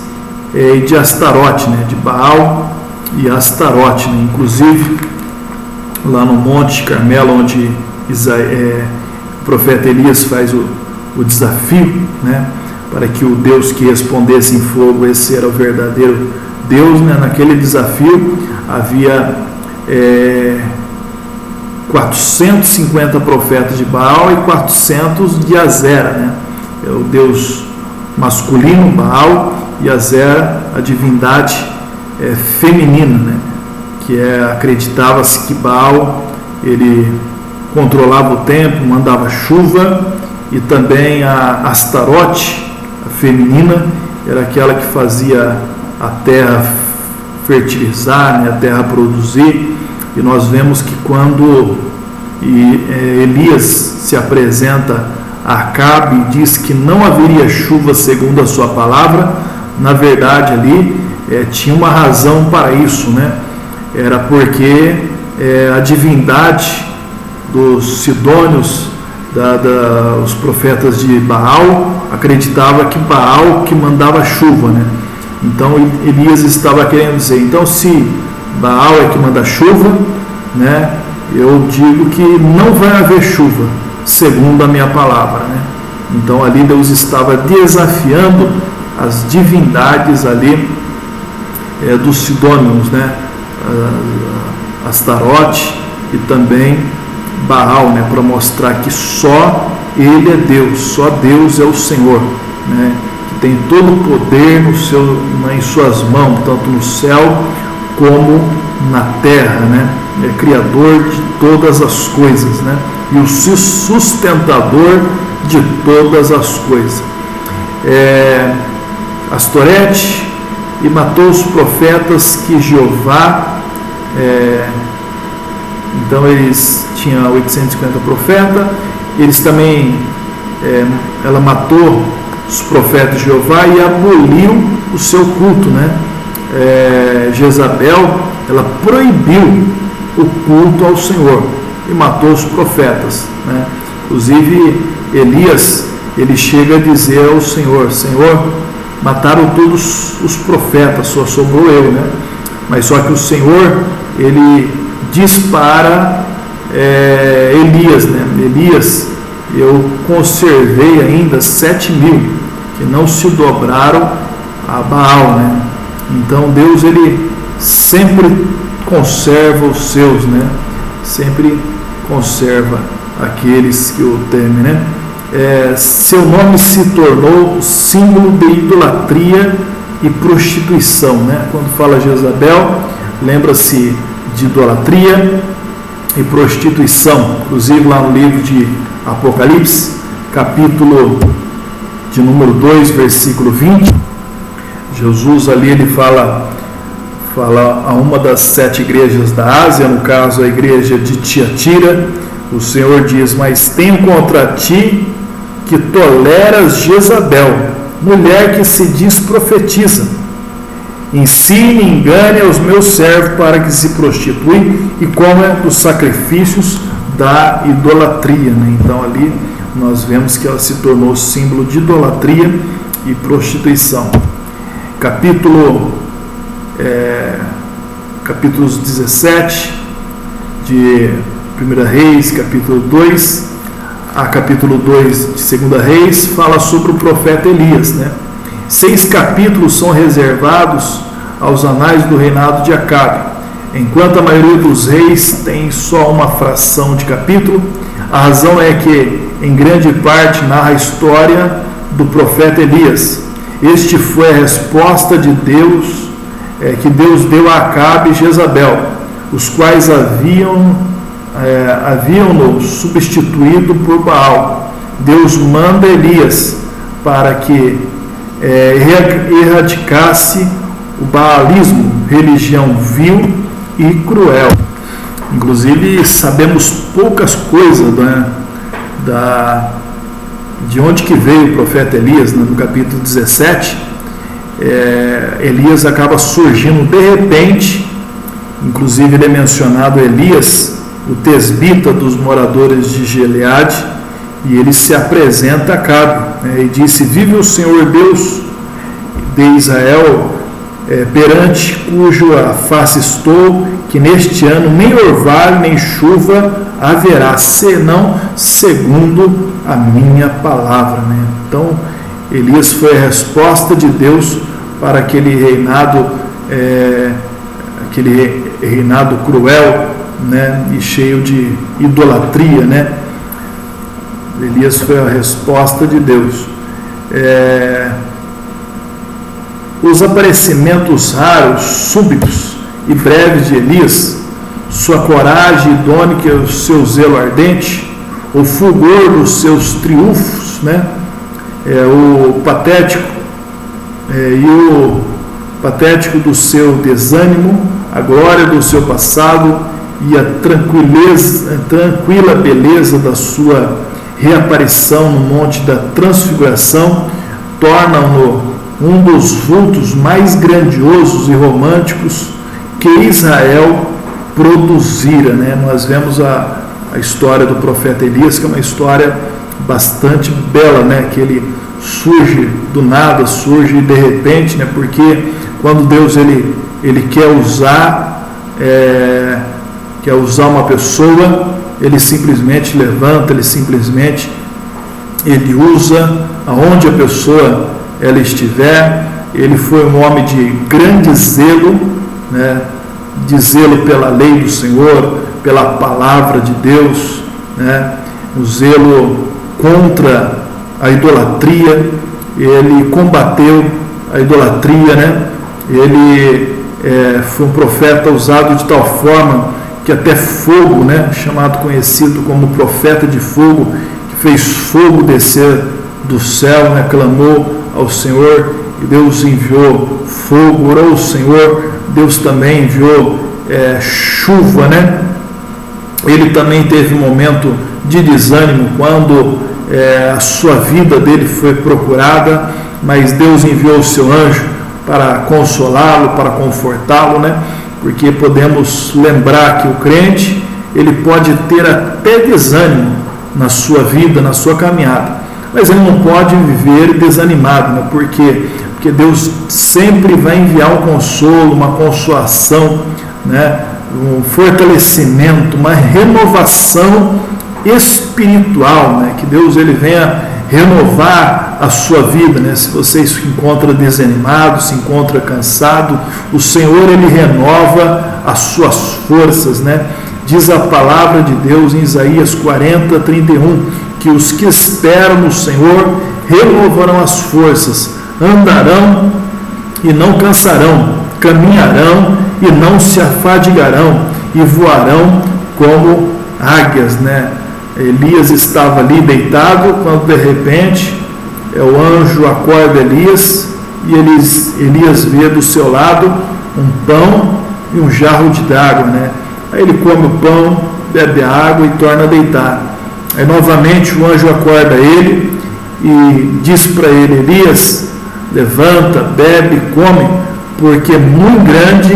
de Astarote, né, de Baal e Astarote, né, inclusive lá no Monte Carmelo, onde o profeta Elias faz o desafio, né, para que o Deus que respondesse em fogo, esse era o verdadeiro Deus, né. Naquele desafio havia 450 profetas de Baal e 400 de Azera, né? É o Deus masculino, Baal, e Azera, a divindade feminina, né? Que acreditava-se que Baal ele controlava o tempo, mandava chuva, e também a Astarote, a feminina, era aquela que fazia a terra fertilizar, né, a terra produzir. E nós vemos que quando Elias se apresenta a Acabe e diz que não haveria chuva segundo a sua palavra, na verdade ali tinha uma razão para isso, né? Era porque a divindade dos sidônios, os profetas de Baal, acreditava que Baal que mandava chuva, né? Então Elias estava querendo dizer, então se Baal é que manda chuva, né, eu digo que não vai haver chuva segundo a minha palavra, né? Então ali Deus estava desafiando as divindades ali dos sidônios, né? Astarote e também Baal, né? Para mostrar que só Ele é Deus, só Deus é o Senhor, né? Que tem todo o poder em suas mãos, tanto no céu como na terra, né? É criador de todas as coisas, né? E o sustentador de todas as coisas. Astorete, e matou os profetas que Jeová, então eles tinham 850 profetas, eles também, ela matou os profetas de Jeová e aboliu o seu culto, né? Jezabel, ela proibiu o culto ao Senhor e matou os profetas, né? Inclusive Elias, ele chega a dizer ao Senhor, Senhor, mataram todos os profetas, só sobrou eu, né? Mas só que o Senhor, ele diz para Elias, né? Elias, eu conservei ainda 7.000 que não se dobraram a Baal, né? Então Deus, ele sempre conserva os seus, né? Sempre conserva aqueles que o temem, né? Seu nome se tornou símbolo de idolatria e prostituição, né? Quando fala Jezabel, lembra-se de idolatria e prostituição. Inclusive lá no livro de Apocalipse, capítulo de número 2, versículo 20, Jesus ali ele fala a uma das 7 igrejas da Ásia, no caso a igreja de Tiatira. O Senhor diz, mas tenho contra ti que toleras Jezabel, mulher que se diz profetiza. Ensine e engane aos meus servos para que se prostituem e comam dos sacrifícios da idolatria, né? Então ali nós vemos que ela se tornou símbolo de idolatria e prostituição. Capítulos 17 de 1 Reis, capítulo 2 a capítulo 2 de 2 Reis, fala sobre o profeta Elias, né? 6 capítulos são reservados aos anais do reinado de Acabe, enquanto a maioria dos reis tem só uma fração de capítulo. A razão é que, em grande parte, narra a história do profeta Elias. Este foi a resposta de Deus, que Deus deu a Acabe e Jezabel, os quais haviam-no substituído por Baal. Deus manda Elias para que erradicasse o baalismo, religião vil e cruel. Inclusive sabemos poucas coisas, né, de onde que veio o profeta Elias, né? No capítulo 17, Elias acaba surgindo de repente. Inclusive ele é mencionado Elias, o tesbita dos moradores de Gileade, e ele se apresenta a Acabe, né, e disse, vive o Senhor Deus de Israel, perante cujo a face estou, que neste ano nem orvalho nem chuva haverá, senão segundo a minha palavra, né? Então Elias foi a resposta de Deus para aquele reinado cruel, né, e cheio de idolatria, né? Elias foi a resposta de Deus. Os aparecimentos raros, súbitos e breves de Elias, sua coragem idônea, o seu zelo ardente, o fulgor dos seus triunfos, né? O patético e patético do seu desânimo, a glória do seu passado e a tranquila beleza da sua reaparição no Monte da Transfiguração tornam-no um dos vultos mais grandiosos e românticos que Israel produzira, né? Nós vemos a história do profeta Elias, que é uma história bastante bela, né? Que ele surge do nada, surge de repente, né? Porque quando Deus ele quer usar uma pessoa, ele simplesmente levanta, ele usa aonde a pessoa ela estiver. Ele foi um homem de grande zelo, né? De zelo pela lei do Senhor, pela palavra de Deus, né? O zelo contra a idolatria. Ele combateu a idolatria, né? Ele foi um profeta usado de tal forma que até fogo, né? Conhecido como profeta de fogo, que fez fogo descer do céu, né? Clamou ao Senhor e Deus enviou fogo, orou ao Senhor, Deus também enviou chuva, né? Ele também teve um momento de desânimo quando a sua vida dele foi procurada, mas Deus enviou o seu anjo para consolá-lo, para confortá-lo, né? Porque podemos lembrar que o crente, ele pode ter até desânimo na sua vida, na sua caminhada, mas ele não pode viver desanimado, né? Porque Deus sempre vai enviar um consolo, uma consolação, né? Um fortalecimento, uma renovação espiritual, né? Que Deus ele venha renovar a sua vida, né? Se você se encontra desanimado, se encontra cansado, o Senhor ele renova as suas forças, né? Diz a palavra de Deus em Isaías 40:31 que os que esperam no Senhor renovarão as forças, andarão e não cansarão, caminharão e não se afadigarão e voarão como águias, né? Elias estava ali deitado quando de repente o anjo acorda Elias e Elias vê do seu lado um pão e um jarro de água, né? Aí ele come o pão, bebe a água e torna a deitar. Aí novamente o anjo acorda ele e diz para ele: Elias, levanta, bebe, come, porque muito grande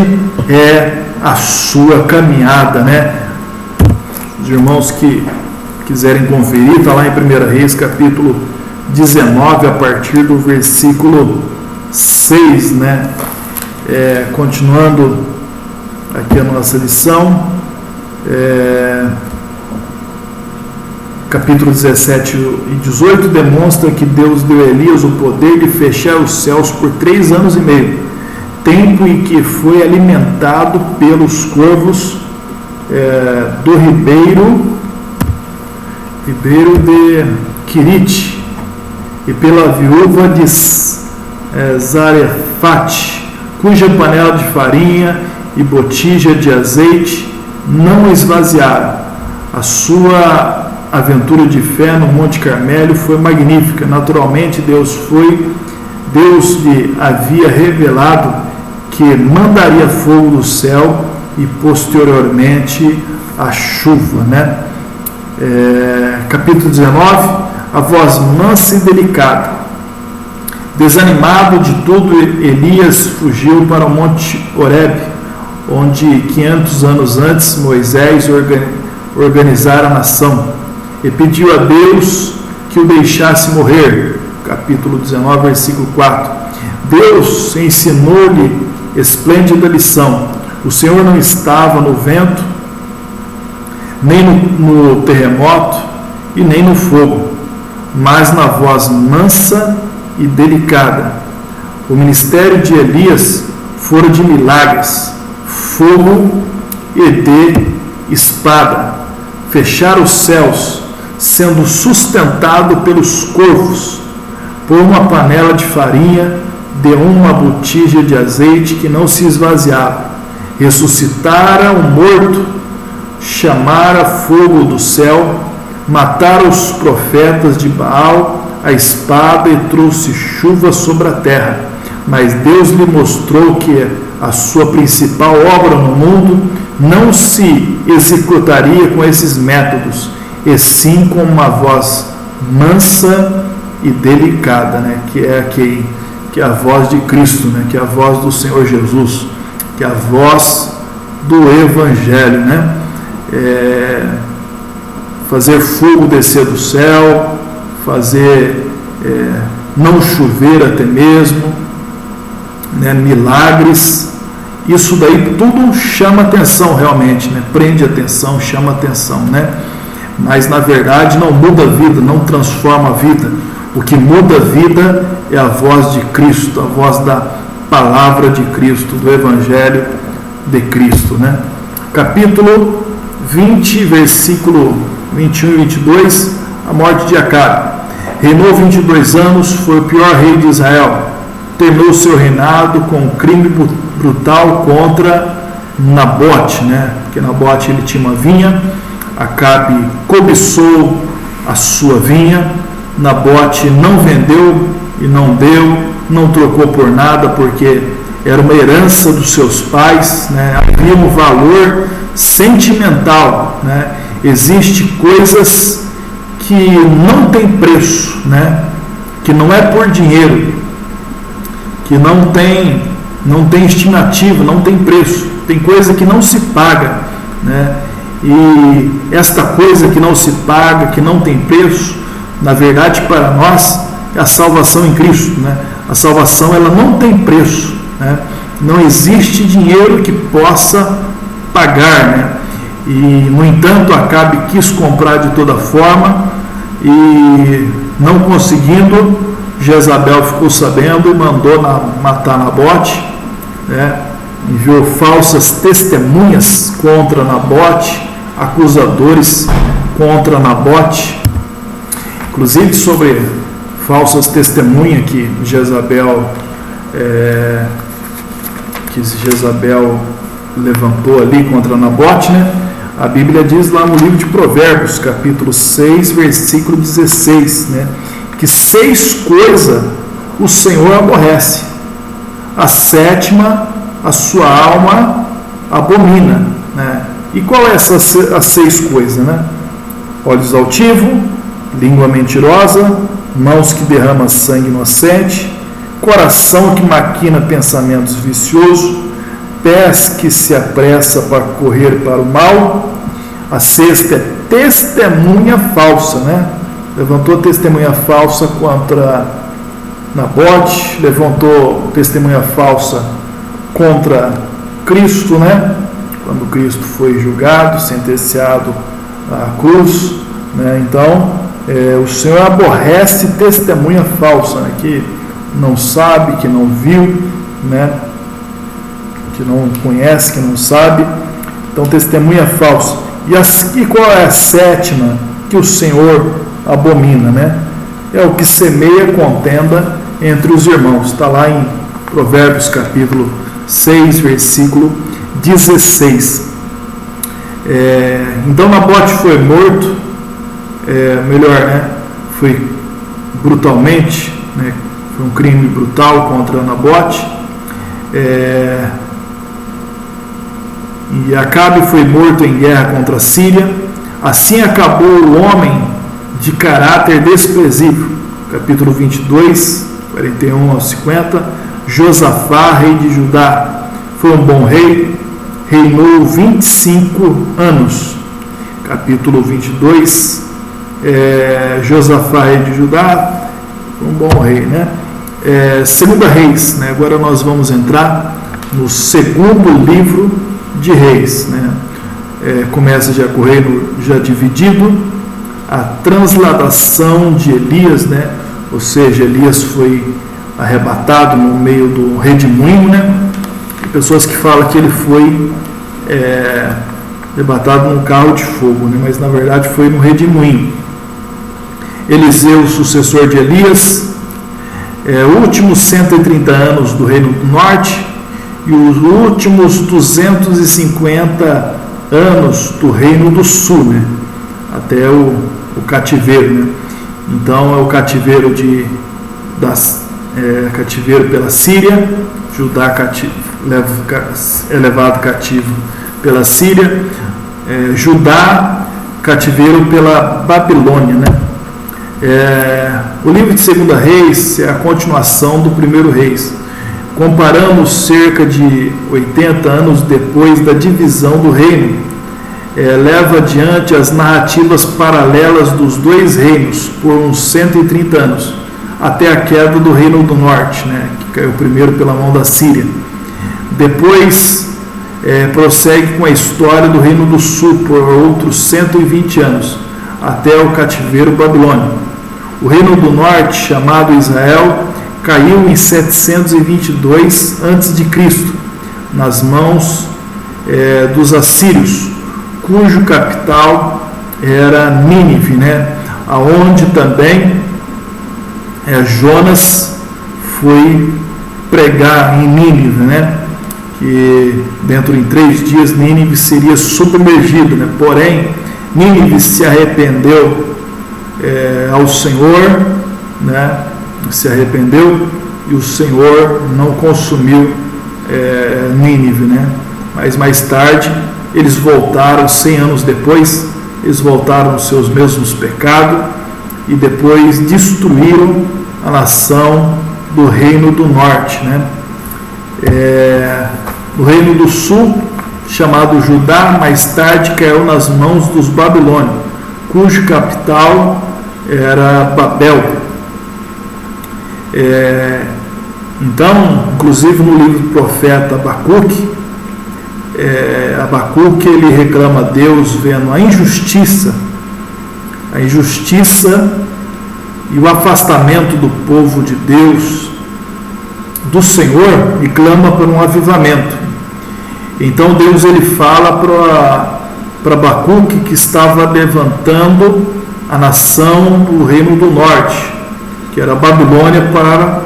é a sua caminhada, né? Os irmãos que quiserem conferir, está lá em 1 Reis, capítulo 19, a partir do versículo 6, né? Continuando aqui a nossa lição, capítulo 17 e 18 demonstra que Deus deu a Elias o poder de fechar os céus por 3 anos e meio, tempo em que foi alimentado pelos corvos do ribeiro de Quirite e pela viúva de Zarefate, cuja panela de farinha e botija de azeite não esvaziaram. A sua aventura de fé no Monte Carmelo foi magnífica. Naturalmente, Deus lhe havia revelado que mandaria fogo do céu e posteriormente a chuva, né? Capítulo 19, a voz mansa e delicada. Desanimado de tudo, Elias fugiu para o Monte Horebe, onde 500 anos antes Moisés organizara a nação, e pediu a Deus que o deixasse morrer. Capítulo 19, versículo 4. Deus ensinou-lhe esplêndida lição. O Senhor não estava no vento, nem no terremoto e nem no fogo, mas na voz mansa e delicada. O ministério de Elias fora de milagres, fogo e de espada. Fechar os céus, sendo sustentado pelos corvos, por uma panela de farinha, de uma botija de azeite que não se esvaziava. Ressuscitara o morto, chamara fogo do céu, matara os profetas de Baal, a espada, e trouxe chuva sobre a terra. mas Deus lhe mostrou que a sua principal obra no mundo não se executaria com esses métodos, e sim com uma voz mansa e delicada, né? que é a voz de Cristo, né? Que é a voz do Senhor Jesus, que é a voz do Evangelho, né? Fazer fogo descer do céu, fazer não chover até mesmo, né? Milagres, isso daí tudo chama atenção realmente, né? Prende atenção, chama atenção, né? Mas na verdade não muda a vida, não transforma a vida. O que muda a vida é a voz de Cristo, a voz da palavra de Cristo, do Evangelho de Cristo, né? Capítulo 20, versículo 21 e 22, a morte de Acabe. Reinou 22 anos, foi o pior rei de Israel. Terminou seu reinado com um crime brutal contra Nabote, né? Porque Nabote ele tinha uma vinha, Acabe cobiçou a sua vinha, Nabote não vendeu e não deu, não trocou por nada, porque era uma herança dos seus pais, né? Havia um valor sentimental, né? Existem coisas que não tem preço, né? Que não é por dinheiro, que não tem estimativa, não tem preço. Tem coisa que não se paga, né? E esta coisa que não se paga, que não tem preço, na verdade para nós é a salvação em Cristo, né? A salvação ela não tem preço, né? Não existe dinheiro que possa pagar, né? E no entanto Acabe quis comprar de toda forma e não conseguindo, Jezabel ficou sabendo e mandou matar Nabote, né? Enviou falsas testemunhas contra Nabote, acusadores contra Nabote, inclusive sobre falsas testemunhas que Jezabel levantou ali contra Nabote, né? A Bíblia diz lá no livro de Provérbios, capítulo 6, versículo 16, né? Que 6 coisas o Senhor aborrece, a 7ª a sua alma abomina, né? E qual é as 6 coisas, né? Olhos altivos, língua mentirosa, mãos que derramam sangue inocente, coração que maquina pensamentos viciosos, pés que se apressa para correr para o mal. A 6ª é testemunha falsa, né? Levantou testemunha falsa contra Nabote, levantou testemunha falsa contra Cristo, né? Quando Cristo foi julgado, sentenciado à cruz, né? Então, o Senhor aborrece testemunha falsa, né? Que não sabe, que não viu, né? Que não conhece, que não sabe. Então, testemunha falsa. E qual é a 7ª que o Senhor abomina, né? É o que semeia contenda entre os irmãos. Está lá em Provérbios capítulo 6, versículo 16. Então Nabote foi morto, foi brutalmente, né? Foi um crime brutal contra Nabote. E Acabe foi morto em guerra contra a Síria. Assim acabou o homem de caráter desprezível. Capítulo 22, 41 ao 50. Josafá, rei de Judá, foi um bom rei, reinou 25 anos. Capítulo 22, Josafá, rei de Judá, foi um bom rei, né? Segunda Reis, né? Agora nós vamos entrar no segundo livro de Reis, né? Começa já com o reino já dividido, a transladação de Elias, né? Ou seja, Elias foi arrebatado no meio do redemoinho, né? Tem pessoas que falam que ele foi arrebatado num carro de fogo, né? Mas na verdade foi no redemoinho. Eliseu, sucessor de Elias, últimos 130 anos do reino do norte e os últimos 250 anos do reino do sul, né? Até o cativeiro, né? Então é o cativeiro cativeiro pela Síria, Judá é levado cativo pela Síria, Judá cativeiro pela Babilônia, né? O livro de 2 Reis é a continuação do 1 Reis. Comparamos cerca de 80 anos depois da divisão do reino, leva adiante as narrativas paralelas dos dois reinos por uns 130 anos, até a queda do Reino do Norte, né, que caiu primeiro pela mão da Síria. Depois prossegue com a história do Reino do Sul por outros 120 anos, até o cativeiro babilônico. O Reino do Norte, chamado Israel, caiu em 722 a.C., nas mãos dos assírios, cujo capital era Nínive, né, aonde também Jonas foi pregar em Nínive, né, que dentro de 3 dias Nínive seria submergido, né, porém Nínive se arrependeu ao Senhor, né, se arrependeu e o Senhor não consumiu Nínive, né, mas mais tarde eles voltaram, 100 anos depois, eles voltaram aos seus mesmos pecados e depois destruíram a nação do Reino do Norte, né? O Reino do Sul, chamado Judá, mais tarde caiu nas mãos dos babilônios, cuja capital era Babel. Então, inclusive no livro do profeta Abacuque, Abacuque ele reclama a Deus vendo a injustiça e o afastamento do povo de Deus, do Senhor, e clama por um avivamento. Então Deus ele fala para Abacuque que estava levantando a nação do Reino do Norte, que era a Babilônia, para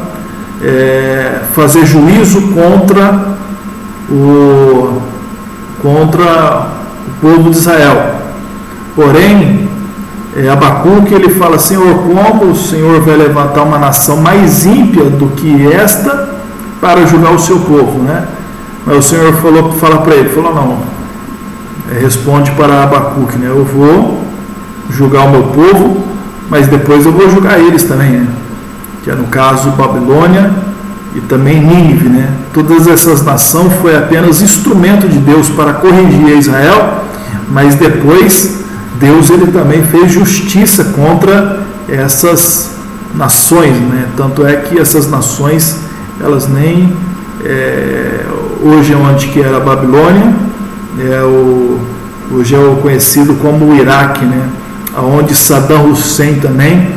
fazer juízo contra o povo de Israel. Porém, Abacuque ele fala: Senhor, como o Senhor vai levantar uma nação mais ímpia do que esta para julgar o seu povo, né? Mas o Senhor fala para ele, não, responde para Abacuque, né? Eu vou julgar o meu povo, mas depois eu vou julgar eles também, né? Que é no caso Babilônia e também Nínive, né? Todas essas nações foi apenas instrumento de Deus para corrigir Israel, mas depois Deus ele também fez justiça contra essas nações, né? Tanto é que essas nações elas nem hoje onde que era a Babilônia, hoje é o conhecido como o Iraque, né? Onde Saddam Hussein também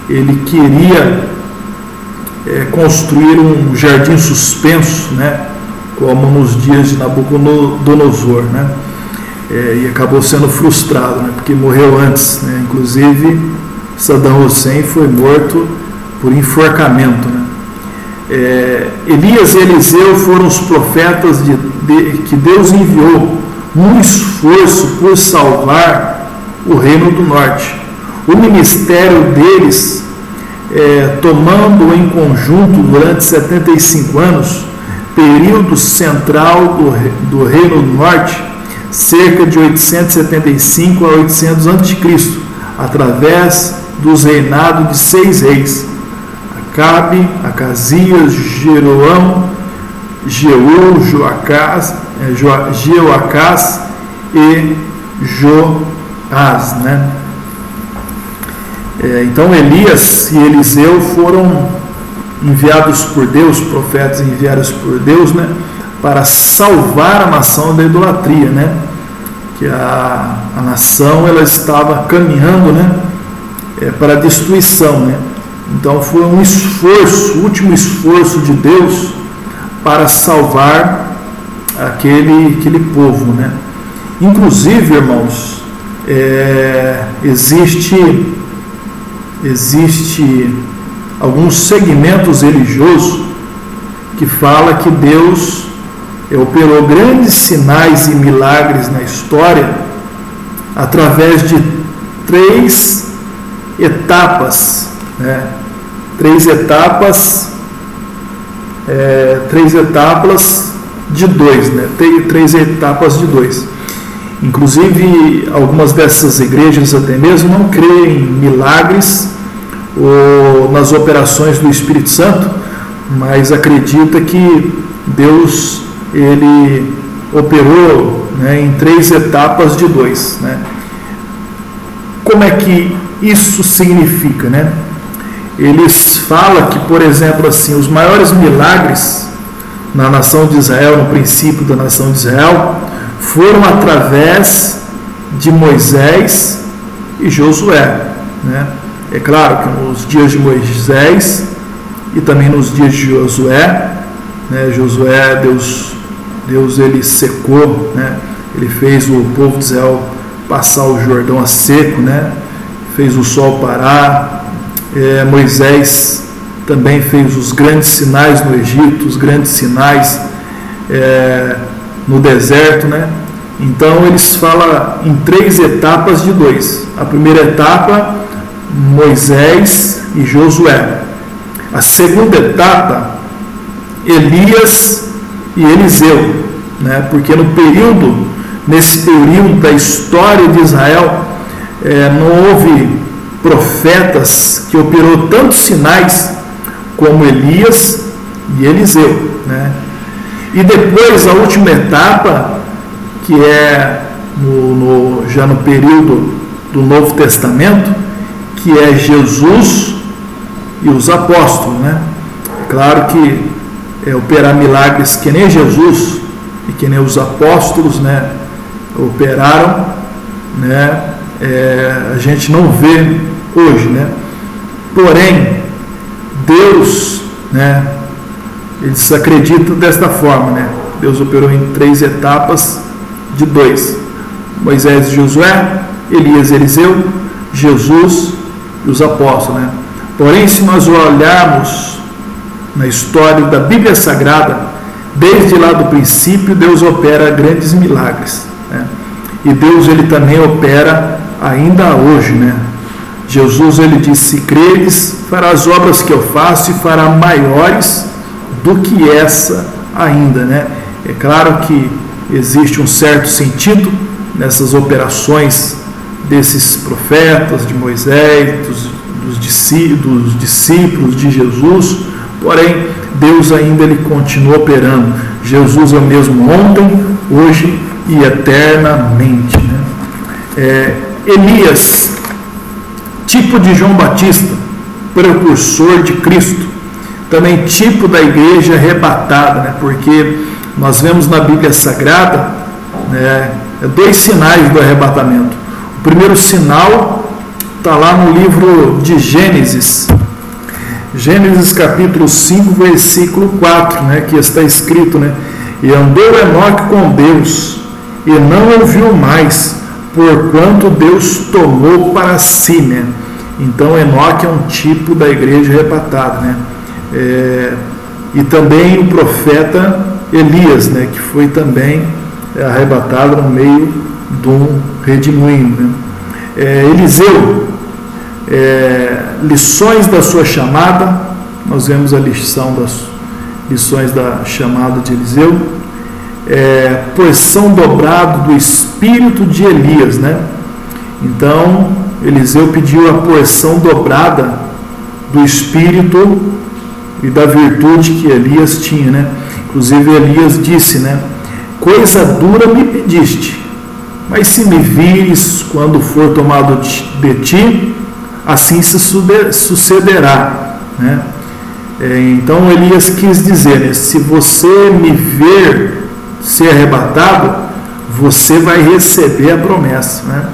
ele queria construir um jardim suspenso, né, como nos dias de Nabucodonosor, né, e acabou sendo frustrado, né, porque morreu antes, né, inclusive Saddam Hussein foi morto por enforcamento, né. Elias e Eliseu foram os profetas que Deus enviou num esforço por salvar o Reino do Norte. O ministério deles, tomando em conjunto durante 75 anos, período central do Reino do Norte, cerca de 875 a 800 a.C., através dos reinados de 6 reis: Acabe, Acasias, Jeroão, Jeú, Jeoacás e Joás, né? Então Elias e Eliseu foram enviados por Deus, profetas enviados por Deus, né, para salvar a nação da idolatria, né, que a nação ela estava caminhando, né, para a destruição, né. Então foi um esforço, o último esforço de Deus para salvar aquele povo, né. Inclusive, irmãos, existe alguns segmentos religiosos que fala que Deus operou grandes sinais e milagres na história através de 3 etapas, né? 3 etapas 3 etapas de 2, né? 3 etapas de 2. Inclusive, algumas dessas igrejas até mesmo não creem em milagres ou nas operações do Espírito Santo, mas acredita que Deus ele operou, né, em 3 etapas de 2, né? Como é que isso significa, né? Eles falam que, por exemplo, assim, os maiores milagres na nação de Israel, no princípio da nação de Israel, foram através de Moisés e Josué, né? É claro que nos dias de Moisés e também nos dias de Josué, né? Josué, Deus ele secou, né? Ele fez o povo de Israel passar o Jordão a seco, né? Fez o sol parar. Moisés também fez os grandes sinais no Egito, os grandes sinais no deserto, né? Então eles falam em 3 etapas de 2. A primeira etapa, Moisés e Josué. A segunda etapa, Elias e Eliseu, né? Porque nesse período da história de Israel, não houve profetas que operou tantos sinais como Elias e Eliseu, né? E depois a última etapa, que é já no período do Novo Testamento, que é Jesus e os apóstolos, né? Claro que operar milagres que nem Jesus e que nem os apóstolos, né, operaram, né, a gente não vê hoje, né? Porém, Deus, né, eles acreditam desta forma, né? Deus operou em 3 etapas de 2: Moisés e Josué, Elias e Eliseu, Jesus e os apóstolos, né? Porém, se nós olharmos na história da Bíblia Sagrada, desde lá do princípio, Deus opera grandes milagres, né? E Deus ele também opera ainda hoje, né? Jesus ele disse: se creres, fará as obras que eu faço e fará maiores do que essa ainda, né? É claro que existe um certo sentido nessas operações desses profetas, de Moisés, dos discípulos de Jesus, porém Deus ainda ele continua operando. Jesus é o mesmo ontem, hoje e eternamente, né? Elias, tipo de João Batista, precursor de Cristo, também tipo da igreja arrebatada, né? Porque nós vemos na Bíblia Sagrada, né, 2 sinais do arrebatamento. O primeiro sinal está lá no livro de Gênesis, capítulo 5, versículo 4, né, que está escrito, né, e andou Enoque com Deus, e não ouviu mais, porquanto Deus tomou para si, né? Então Enoque é um tipo da igreja arrebatada, né? E também o profeta Elias, né, que foi também arrebatado no meio de um redemoinho, né? Eliseu, lições da sua chamada, nós vemos a lição das lições da chamada de Eliseu, porção dobrada do espírito de Elias, né? Então Eliseu pediu a porção dobrada do espírito e da virtude que Elias tinha, né? Inclusive Elias disse, né, coisa dura me pediste, mas se me vires quando for tomado de ti, assim se sucederá, né? Então Elias quis dizer, né, se você me ver ser arrebatado, você vai receber a promessa, né?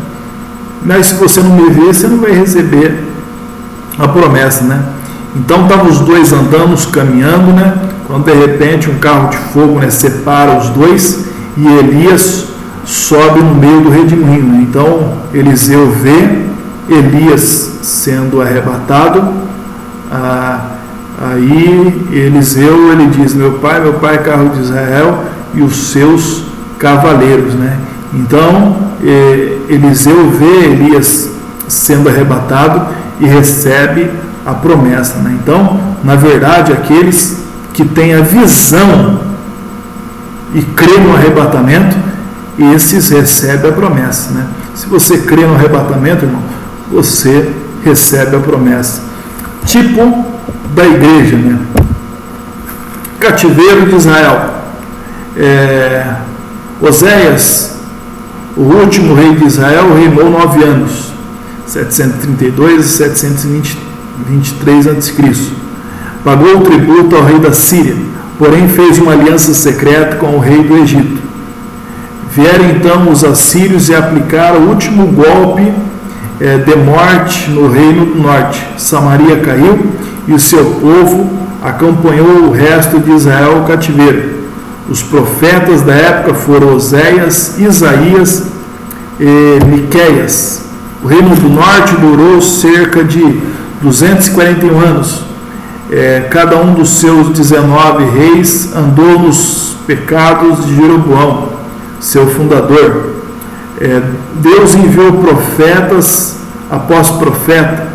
Mas se você não me ver, você não vai receber a promessa, né? Então estavam os dois andando, caminhando, né? Quando de repente um carro de fogo, né, separa os dois e Elias sobe no meio do redemoinho, né? Então Eliseu vê Elias sendo arrebatado. Aí Eliseu ele diz: meu pai é carro de Israel e os seus cavaleiros, né? Então Eliseu vê Elias sendo arrebatado e recebe a promessa, né? Então, na verdade, aqueles que tem a visão e crê no arrebatamento, esses recebem a promessa, né? Se você crê no arrebatamento, irmão, você recebe a promessa. Tipo da igreja, né? Cativeiro de Israel. Oséias, o último rei de Israel, reinou 9 anos, 732 e 723 a.C. Pagou o tributo ao rei da Síria, porém fez uma aliança secreta com o rei do Egito. Vieram então os assírios e aplicaram o último golpe de morte no reino do norte. Samaria caiu e o seu povo acompanhou o resto de Israel ao cativeiro. Os profetas da época foram Oséias, Isaías e Miqueias. O reino do norte durou cerca de 241 anos. Cada um dos seus 19 reis andou nos pecados de Jeroboão, seu fundador. Deus enviou profetas após profeta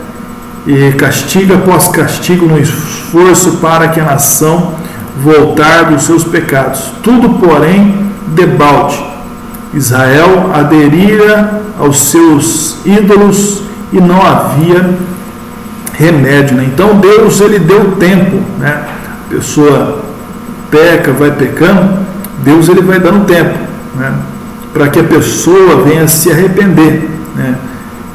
e castigo após castigo no esforço para que a nação voltar dos seus pecados. Tudo, porém, debalde. Israel aderira aos seus ídolos e não havia remédio, né? Então Deus, ele deu tempo, né? A pessoa peca, vai pecando, Deus, ele vai dando tempo, né? Para que a pessoa venha se arrepender, né?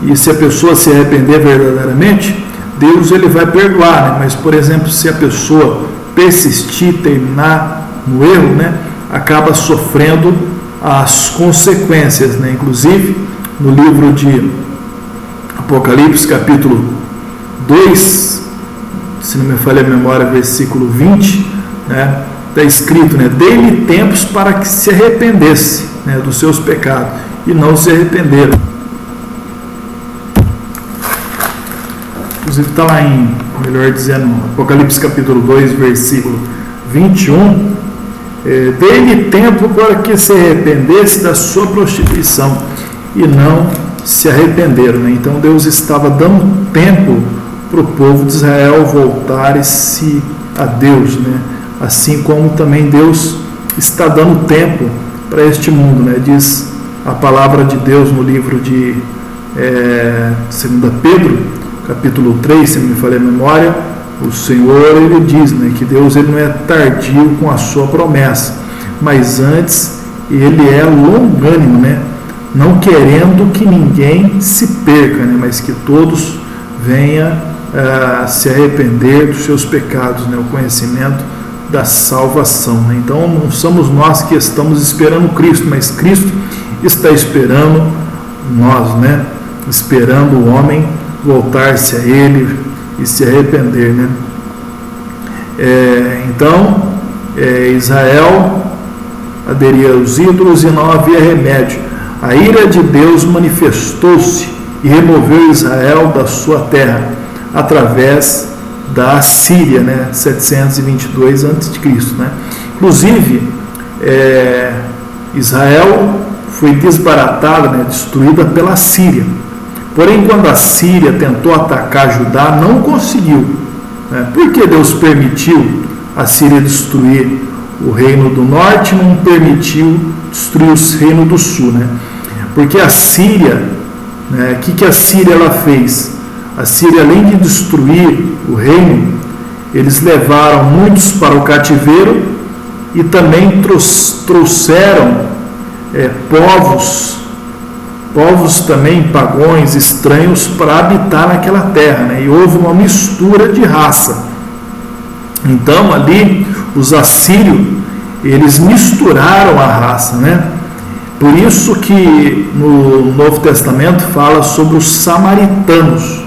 E se a pessoa se arrepender verdadeiramente, Deus, ele vai perdoar, né? Mas, por exemplo, se a pessoa persistir, terminar no erro, né, acaba sofrendo as consequências, né? Inclusive, no livro de Apocalipse, capítulo 2, se não me falha a memória, versículo 20, né, está escrito, né, dê-lhe tempos para que se arrependesse, né, dos seus pecados, e não se arrependeram. Inclusive está lá em, melhor dizendo, Apocalipse capítulo 2, versículo 21, dê-lhe tempo para que se arrependesse da sua prostituição, e não se arrependeram, né? Então Deus estava dando tempo para o povo de Israel voltar-se a Deus, né? Assim como também Deus está dando tempo para este mundo, né? Diz a palavra de Deus no livro de 2 Pedro, capítulo 3, se não me falha a memória, o Senhor, ele diz, né, que Deus, ele não é tardio com a sua promessa, mas antes ele é longânimo, né? Não querendo que ninguém se perca, né? Mas que todos venham se arrepender dos seus pecados, né? O conhecimento da salvação, né? Então não somos nós que estamos esperando Cristo, mas Cristo está esperando nós, né? Esperando o homem voltar-se a Ele e se arrepender, né? Então Israel aderia aos ídolos e não havia remédio. A ira de Deus manifestou-se e removeu Israel da sua terra através da Assíria, né? 722 a.C., né? Inclusive, Israel foi desbaratada, né? Destruída pela Síria. Porém, quando a Síria tentou atacar Judá, não conseguiu, né? Por que Deus permitiu a Síria destruir o reino do norte e não permitiu destruir o reino do sul, né? Porque a Síria, né, que a Síria ela fez? A Síria, além de destruir o reino, eles levaram muitos para o cativeiro e também trouxeram povos também pagões, estranhos, para habitar naquela terra, né? E houve uma mistura de raça. Então ali os assírios, eles misturaram a raça, né? Por isso que no Novo Testamento fala sobre os samaritanos,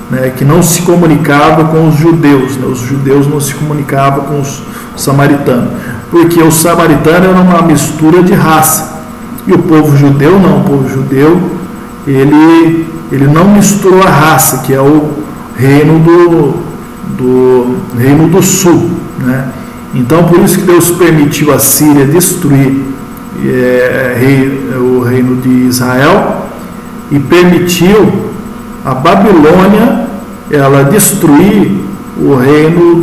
né, que não se comunicavam com os judeus, né? Os judeus não se comunicavam com os samaritanos, porque os samaritanos eram uma mistura de raça, e o povo judeu não. O povo judeu, ele não misturou a raça, que é o reino reino do sul, né? Então por isso que Deus permitiu a Síria destruir o reino de Israel e permitiu a Babilônia ela destruir o reino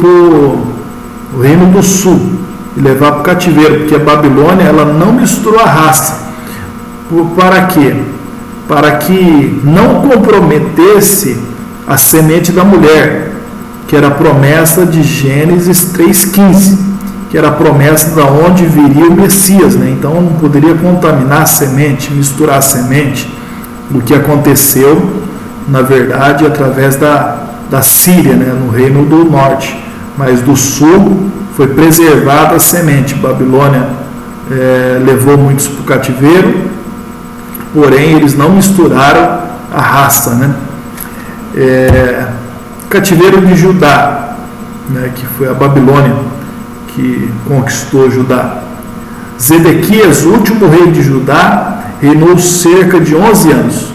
o reino do sul, e levar para o cativeiro, porque a Babilônia ela não misturou a raça. Para quê? Para que não comprometesse a semente da mulher, que era a promessa de Gênesis 3,15, que era a promessa de onde viria o Messias, né? Então não poderia contaminar a semente, misturar a semente, o que aconteceu, na verdade, através da Síria, né? No reino do norte, mas do sul foi preservada a semente. Babilônia levou muitos para o cativeiro, porém eles não misturaram a raça, né? Cativeiro de Judá, né, que foi a Babilônia que conquistou Judá. Zedequias, o último rei de Judá, reinou cerca de 11 anos.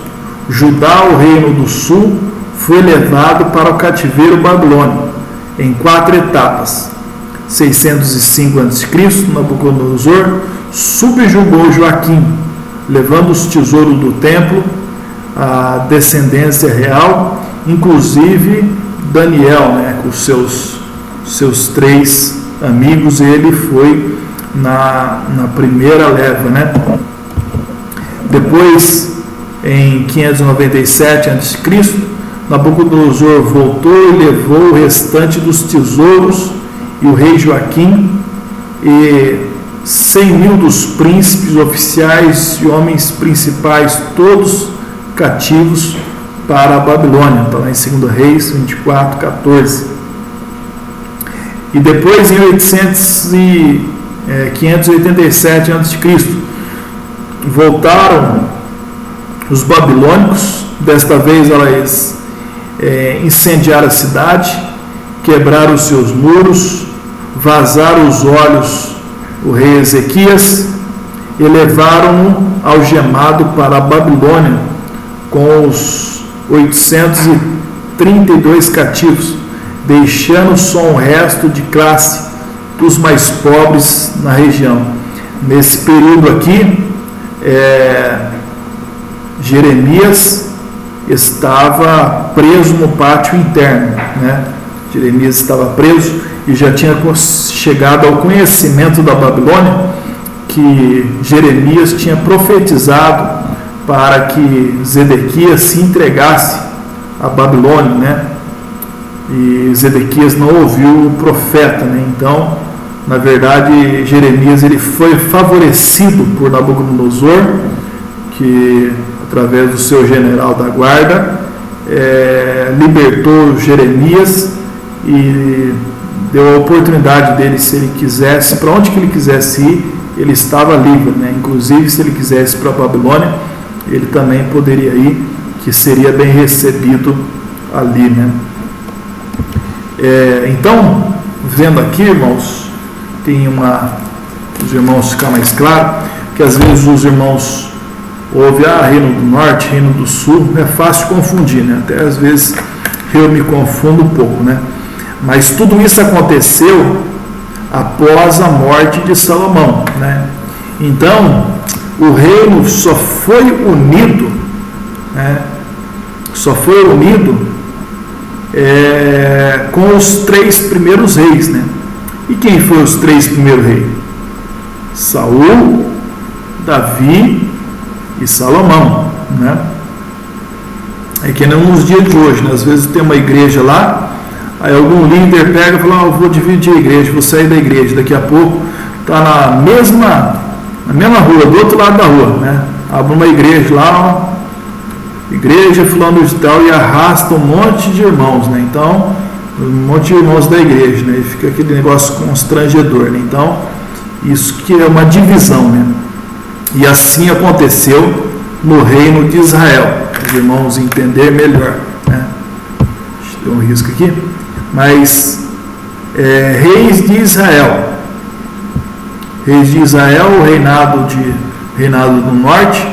Judá, o reino do sul, foi levado para o cativeiro babilônico em 4 etapas. 605 a.C., Nabucodonosor subjugou Joaquim, levando os tesouros do templo, a descendência real, inclusive Daniel, né, com seus 3 amigos. Ele foi na primeira leva, né? Depois, em 597 a.C., Nabucodonosor voltou e levou o restante dos tesouros, e o rei Joaquim e 100.000 dos príncipes, oficiais e homens principais, todos cativos, para a Babilônia. Está lá em 2 Reis 24, 14. E depois, em 587 a.C., voltaram os babilônicos. Desta vez eles incendiaram a cidade, quebraram os seus muros, vazaram os olhos o rei Ezequias e levaram-no algemado para a Babilônia com os 832 cativos, deixando só um resto de classe dos mais pobres na região. Nesse período aqui, Jeremias estava preso no pátio interno, né? Jeremias estava preso e já tinha chegado ao conhecimento da Babilônia que Jeremias tinha profetizado para que Zedequias se entregasse à Babilônia, né? E Zedequias não ouviu o profeta, né? Então, na verdade, Jeremias ele foi favorecido por Nabucodonosor, que através do seu general da guarda libertou Jeremias e deu a oportunidade dele, se ele quisesse, para onde que ele quisesse ir, ele estava livre, né? Inclusive, se ele quisesse para a Babilônia, ele também poderia ir, que seria bem recebido ali, né? Então, vendo aqui, irmãos, tem os irmãos ficar mais claro, que às vezes os irmãos ouvem Reino do Norte, Reino do Sul, é fácil confundir, né? Até às vezes eu me confundo um pouco, né? Mas tudo isso aconteceu após a morte de Salomão, né? Então, o reino só foi unido, né? Só foi unido com os 3 primeiros reis, né? E quem foi os 3 primeiros reis? Saul, Davi e Salomão, né? É que nem nos dias de hoje, né? Às vezes tem uma igreja lá, aí algum líder pega e fala: eu vou dividir a igreja, vou sair da igreja, daqui a pouco está na mesma rua, do outro lado da rua, né? Abre uma igreja lá, igreja fulano de tal, e arrasta um monte de irmãos, né? Então, um monte de irmãos da igreja, né? E fica aquele negócio constrangedor, né? Então, isso que é uma divisão, né? E assim aconteceu no reino de Israel. Os irmãos entenderem melhor, né? Deixa eu ter um risco aqui. Mas reis de Israel. Reis de Israel, o reinado do norte,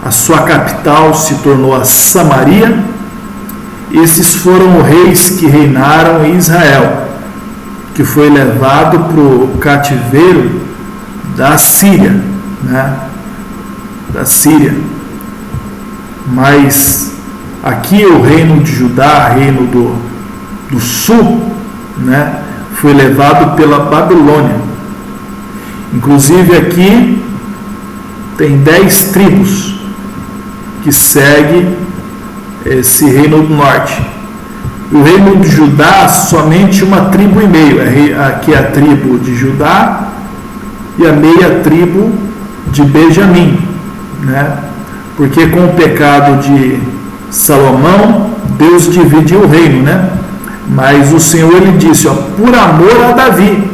a sua capital se tornou a Samaria. Esses foram os reis que reinaram em Israel, que foi levado para o cativeiro da Síria, né? Da Síria. Mas aqui o reino de Judá, reino do sul, né? foi levado pela Babilônia. Inclusive aqui tem 10 tribos que seguem esse reino do norte. O reino de Judá, somente uma tribo e meio. Aqui é a tribo de Judá e a meia tribo de Benjamim, né? Porque com o pecado de Salomão, Deus dividiu o reino, né? Mas o Senhor, ele disse, ó, por amor a Davi,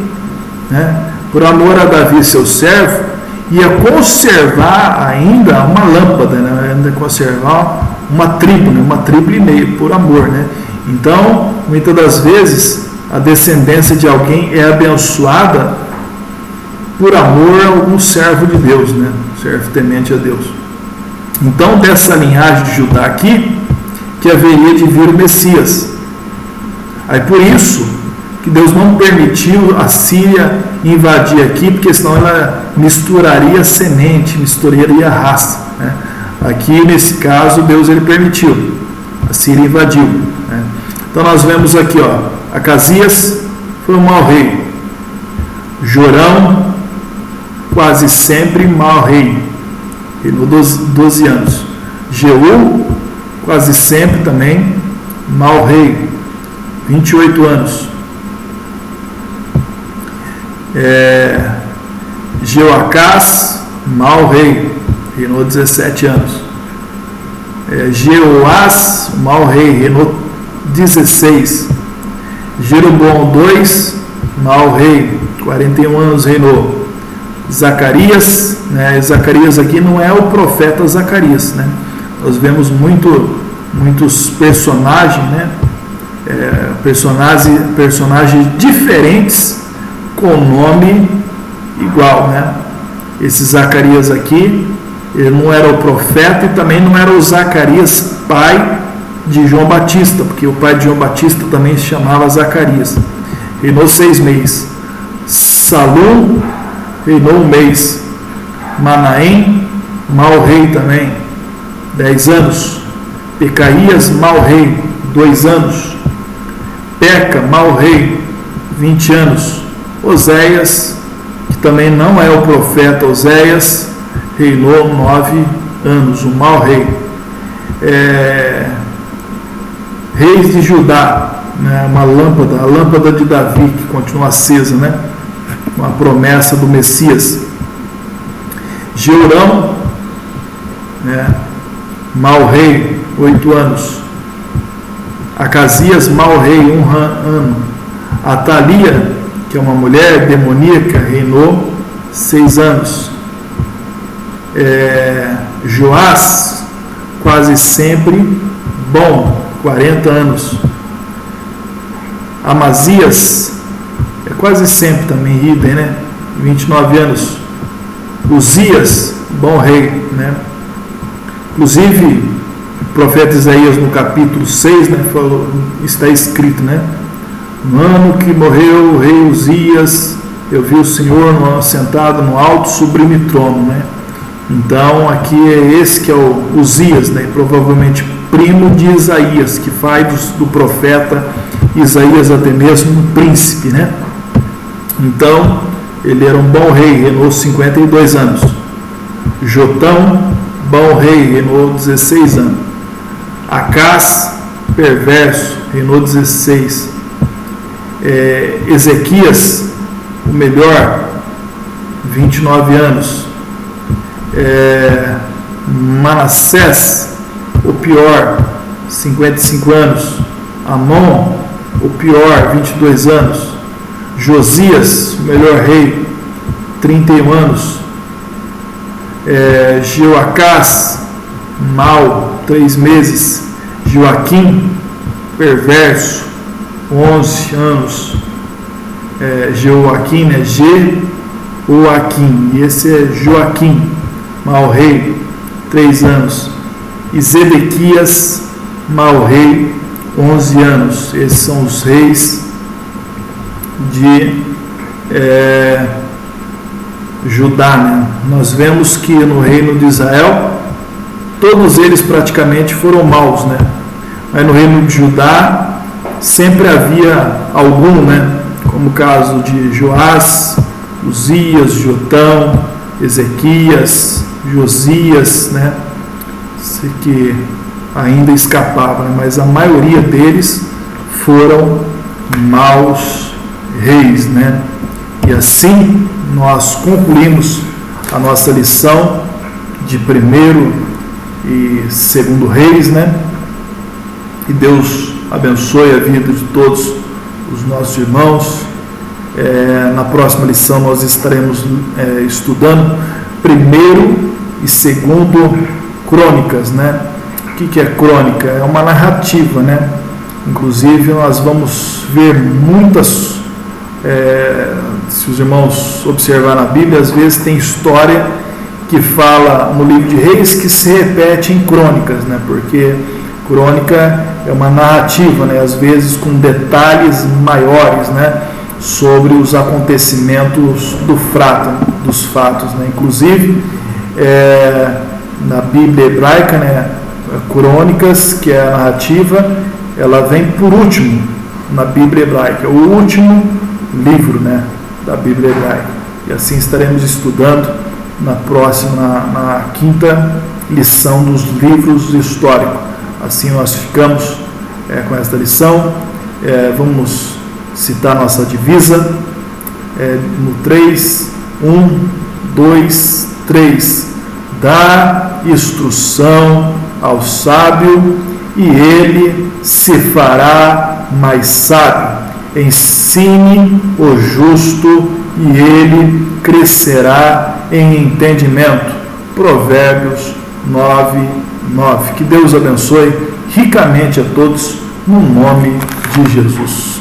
né? Por amor a Davi, seu servo, ia conservar ainda uma lâmpada, né? Ainda conservar uma tribo, né? Uma tribo e meio, por amor, né? Então, muitas das vezes, a descendência de alguém é abençoada por amor a algum servo de Deus, né? Servo temente a Deus. Então, dessa linhagem de Judá aqui, que haveria de vir o Messias. Aí por isso que Deus não permitiu a Síria invadir aqui, porque senão ela misturaria semente, misturaria a raça, né? Aqui nesse caso Deus ele permitiu, a Síria invadiu, né? Então nós vemos aqui, ó, Acasias foi um mau rei, Jorão quase sempre mau rei, reinou 12 anos, Jeú quase sempre também mau rei, 28 anos. Jeoacás, mau rei, reinou 17 anos. Jeoás, mau rei, reinou 16. Jeroboão II, mau rei, 41 anos reinou. Zacarias, né? Zacarias aqui não é o profeta Zacarias, né? Nós vemos muitos personagens, né? Personagens diferentes com nome igual, né? Esse Zacarias aqui, ele não era o profeta e também não era o Zacarias pai de João Batista, porque o pai de João Batista também se chamava Zacarias. Reinou 6 meses. Salum reinou 1 mês. Manaém, mau rei também, 10 anos. Pecaías, mau rei, 2 anos. Peca, mau rei, 20 anos. Oséias, que também não é o profeta Oséias, reinou 9 anos, um mau rei. Reis de Judá, né, uma lâmpada, a lâmpada de Davi, que continua acesa, né, com a promessa do Messias. Jeorão, né, mau rei, 8 anos. Acasias, mau rei, 1 ano. Atalia, que é uma mulher demoníaca, reinou 6 anos. Joás, quase sempre bom, 40 anos. Amazias, é quase sempre também idem, né? 29 anos. Uzias, bom rei, né? Inclusive, o profeta Isaías no capítulo 6, né, falou, está escrito, né? No ano que morreu o rei Uzias, eu vi o Senhor sentado no alto sublime trono, né? Então aqui é esse que é o Uzias, né? Provavelmente primo de Isaías, que faz do profeta Isaías até mesmo um príncipe, né? Então ele era um bom rei, reinou 52 anos. Jotão, bom rei, reinou 16 anos. Acás, perverso, reinou 16. Ezequias, o melhor, 29 anos. Manassés, o pior, 55 anos. Amon, o pior, 22 anos. Josias, o melhor rei, 31 anos. Jeoacás, mau, 3 meses. Joaquim, perverso, 11 anos. Joaquim, né? Joaquim, e esse é Joaquim, mau rei, 3 anos. E Zedequias, mau rei, 11 anos. Esses são os reis de Judá, né? Nós vemos que no reino de Israel todos eles praticamente foram maus, né? Mas no reino de Judá sempre havia algum, né? como o caso de Joás, Uzias, Jotão, Ezequias, Josias, né? Que ainda escapavam, mas a maioria deles foram maus reis, né? E assim nós concluímos a nossa lição de 1º e 2º Reis, né? E Deus abençoe a vida de todos os nossos irmãos. Na próxima lição nós estaremos estudando 1º e 2º Crônicas, né? O que é crônica? É uma narrativa, né? Inclusive nós vamos ver muitas, se os irmãos observarem na Bíblia, às vezes tem história que fala no livro de Reis que se repete em crônicas, né? Porque crônica é uma narrativa, né? Às vezes com detalhes maiores, né? Sobre os acontecimentos dos fatos, né? Inclusive na Bíblia hebraica, né? Crônicas, que é a narrativa, ela vem por último na Bíblia hebraica, é o último livro, né? Da Bíblia hebraica. E assim estaremos estudando na próxima, na 5ª lição dos livros históricos. Assim nós ficamos com esta lição. Vamos citar nossa divisa no 3, 1, 2, 3. Dá instrução ao sábio e ele se fará mais sábio. Ensine o justo e ele crescerá em entendimento. Provérbios 9, 9. Que Deus abençoe ricamente a todos, no nome de Jesus.